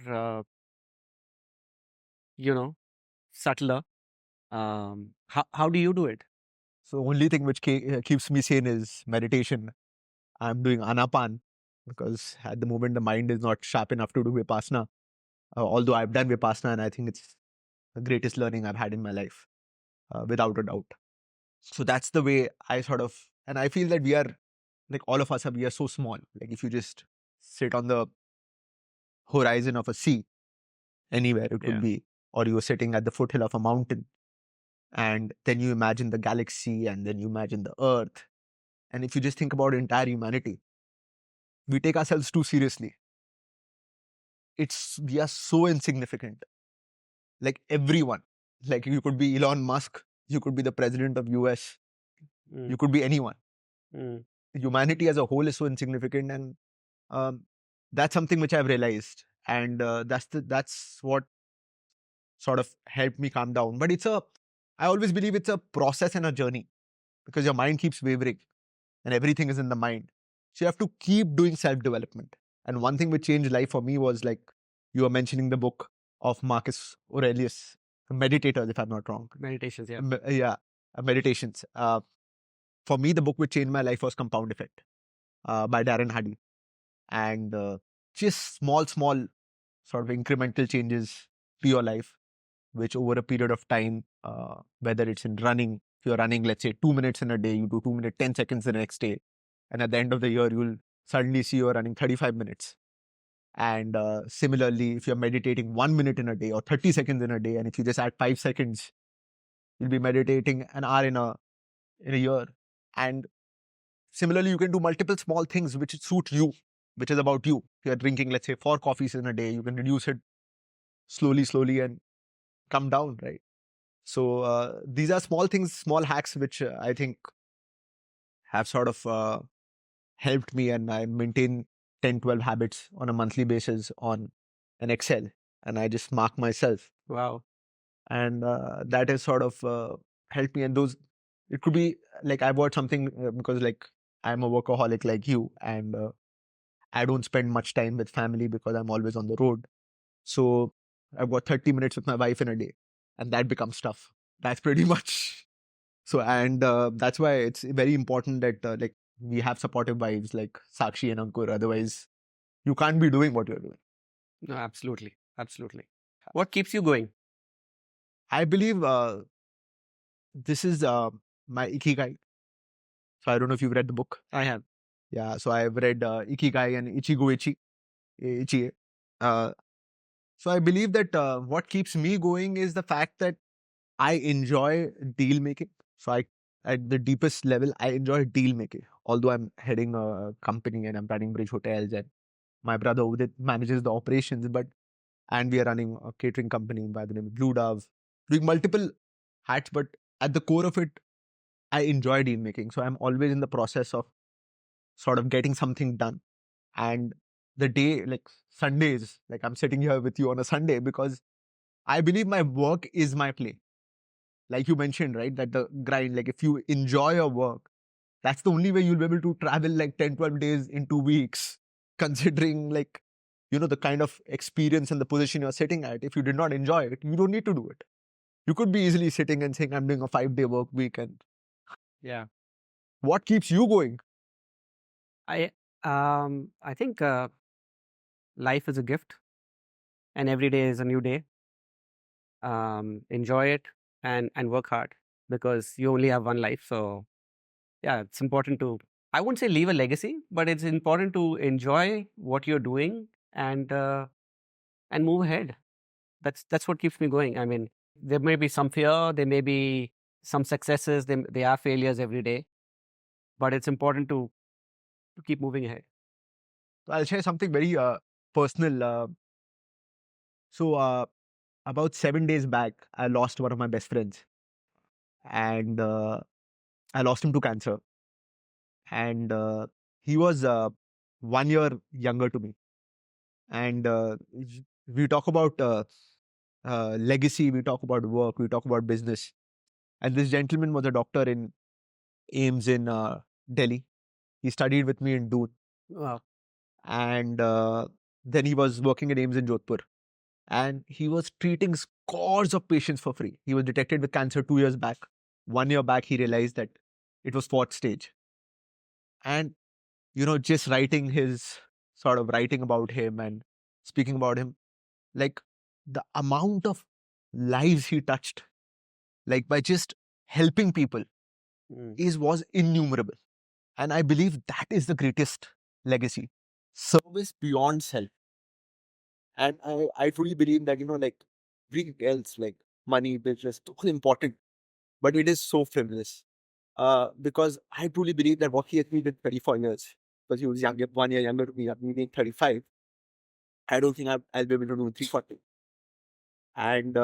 subtler. How do you do it? so only thing which keeps me sane is meditation. I'm doing anapan because at the moment the mind is not sharp enough to do vipassana. Although I've done vipassana and I think it's the greatest learning I've had in my life, without a doubt. So that's the way I sort of, and I feel that we are, like all of us we are so small. Like if you just sit on the horizon of a sea, anywhere it could be, or you are sitting at the foothill of a mountain, and then you imagine the galaxy, and then you imagine the earth. And if you just think about entire humanity, we take ourselves too seriously. We are so insignificant. Like everyone, like you could be Elon Musk, you could be the president of US, you could be anyone. Humanity as a whole is so insignificant, and that's something which I've realized, and that's what sort of helped me calm down. But I always believe it's a process and a journey, because your mind keeps wavering and everything is in the mind. So you have to keep doing self-development. And one thing which changed life for me was, like you were mentioning, the book of Marcus Aurelius, Meditators, if I'm not wrong. Meditations, Meditations. for me, the book which changed my life was Compound Effect by Darren Hardy. And just small sort of incremental changes to your life, which over a period of time, whether it's in running, if you're running, let's say 2 minutes in a day, you do 2 minutes, 10 seconds the next day. And at the end of the year, you'll suddenly see you're running 35 minutes. And similarly, if you're meditating 1 minute in a day or 30 seconds in a day, and if you just add 5 seconds, you'll be meditating an hour in a year. And similarly, you can do multiple small things which suit you, which is about you. If you're drinking, let's say, 4 coffees in a day, you can reduce it slowly and come down, right? So these are small things, small hacks, which I think have sort of helped me, and I maintain 10, 12 habits on a monthly basis on an Excel, and I just mark myself. Wow. And that has sort of helped me. And those, it could be like I bought something because like I'm a workaholic like you, and I don't spend much time with family because I'm always on the road. So I've got 30 minutes with my wife in a day, and that becomes tough. That's pretty much. So, and that's why it's very important that like we have supportive wives like Sakshi and Ankur. Otherwise, you can't be doing what you're doing. No, absolutely. Absolutely. What keeps you going? I believe this is my Ikigai. So I don't know if you've read the book. I have. Yeah, so I've read Ikigai and Ichigo. So I believe that what keeps me going is the fact that I enjoy deal making. So at the deepest level, I enjoy deal making. Although I'm heading a company and I'm running Bridge Hotels, and my brother Udit manages the operations, and we are running a catering company by the name of Blue Dove, doing multiple hats. But at the core of it, I enjoy deal making. So I'm always in the process of sort of getting something done. And the day, like Sundays, like I'm sitting here with you on a Sunday because I believe my work is my play. Like you mentioned, right? That the grind, like if you enjoy your work, that's the only way you'll be able to travel like 10, 12 days in 2 weeks, considering like, the kind of experience and the position you're sitting at. If you did not enjoy it, you don't need to do it. You could be easily sitting and saying, I'm doing a 5-day work week. And Yeah. what keeps you going? I think life is a gift, and every day is a new day. Enjoy it and work hard, because you only have one life. So yeah, it's important to, I wouldn't say leave a legacy, but it's important to enjoy what you're doing and move ahead. That's what keeps me going. I mean, there may be some fear, there may be some successes, there are failures every day, but it's important to keep moving ahead. I'll share something very personal. So about 7 days back, I lost one of my best friends, and I lost him to cancer. And he was 1 year younger to me. And we talk about legacy, we talk about work, we talk about business. And this gentleman was a doctor in AIMS in Delhi. He studied with me in Doon. Wow. And then he was working at AIMS in Jodhpur. And he was treating scores of patients for free. He was detected with cancer 2 years back. 1 year back, he realized that it was 4th stage. And, just writing about him and speaking about him, like the amount of lives he touched, like by just helping people, was innumerable. And I believe that is the greatest legacy. Service beyond self. And I truly believe that, like everything else, like money, business, all important, but it is so frivolous. Because I truly believe that what he achieved in 34 years, because he was younger, 1 year younger to me, I'm being 35. I don't think I'll be able to do 340. And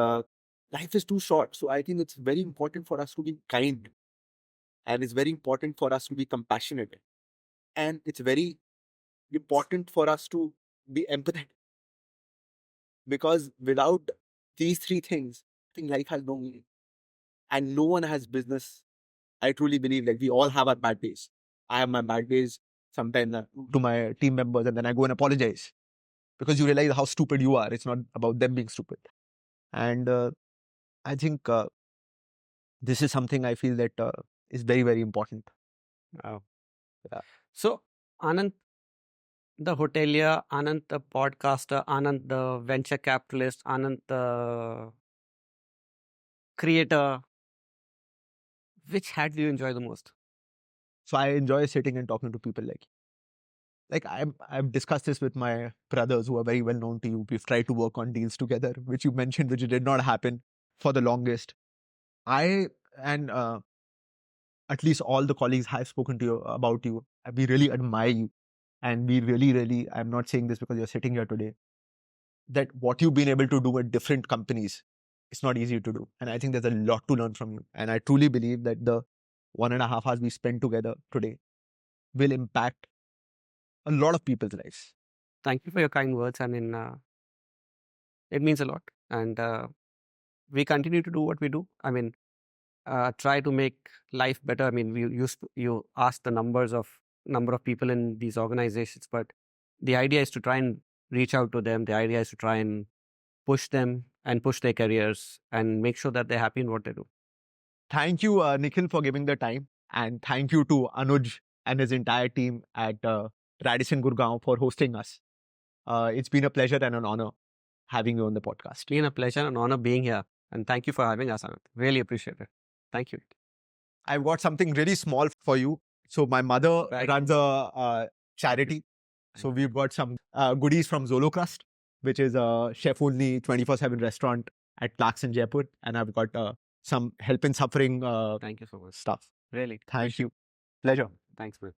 life is too short. So I think it's very important for us to be kind. And it's very important for us to be compassionate. And it's very important for us to be empathetic. Because without these three things, I think life has no meaning. And no one has business. I truly believe like we all have our bad days. I have my bad days sometimes to my team members, and then I go and apologize. Because you realize how stupid you are. It's not about them being stupid. And I think this is something I feel that is very, very important. Wow. Yeah. So, Anand, the hotelier, Anand, the podcaster, Anand, the venture capitalist, Anand, the creator, which hat do you enjoy the most? So I enjoy sitting and talking to people like I've discussed this with my brothers who are very well known to you. We've tried to work on deals together, which you mentioned, which did not happen for the longest. I and at least all the colleagues I've spoken to you about you, we really admire you, and we really, really. I'm not saying this because you're sitting here today. That what you've been able to do at different companies, it's not easy to do, and I think there's a lot to learn from you. And I truly believe that the 1.5 hours we spent together today will impact a lot of people's lives. Thank you for your kind words. I mean, it means a lot. And we continue to do what we do. I mean, try to make life better. I mean, you asked the number of people in these organizations, but the idea is to try and reach out to them. The idea is to try and push them and push their careers and make sure that they're happy in what they do. Thank you, Nikhil, for giving the time, and thank you to Anuj and his entire team at Radisson Gurgaon for hosting us. It's been a pleasure and an honor having you on the podcast. It's been a pleasure and honor being here, and thank you for having us, Anand. Really appreciate it. Thank you. I've got something really small for you. So my mother runs a charity. So we've got some goodies from Zolo Crust, which is a chef-only 24/7 restaurant at Clarkson, Jaipur. And I've got some help in suffering Thank you so much. stuff. Really. Thank you. Pleasure. Thanks, man.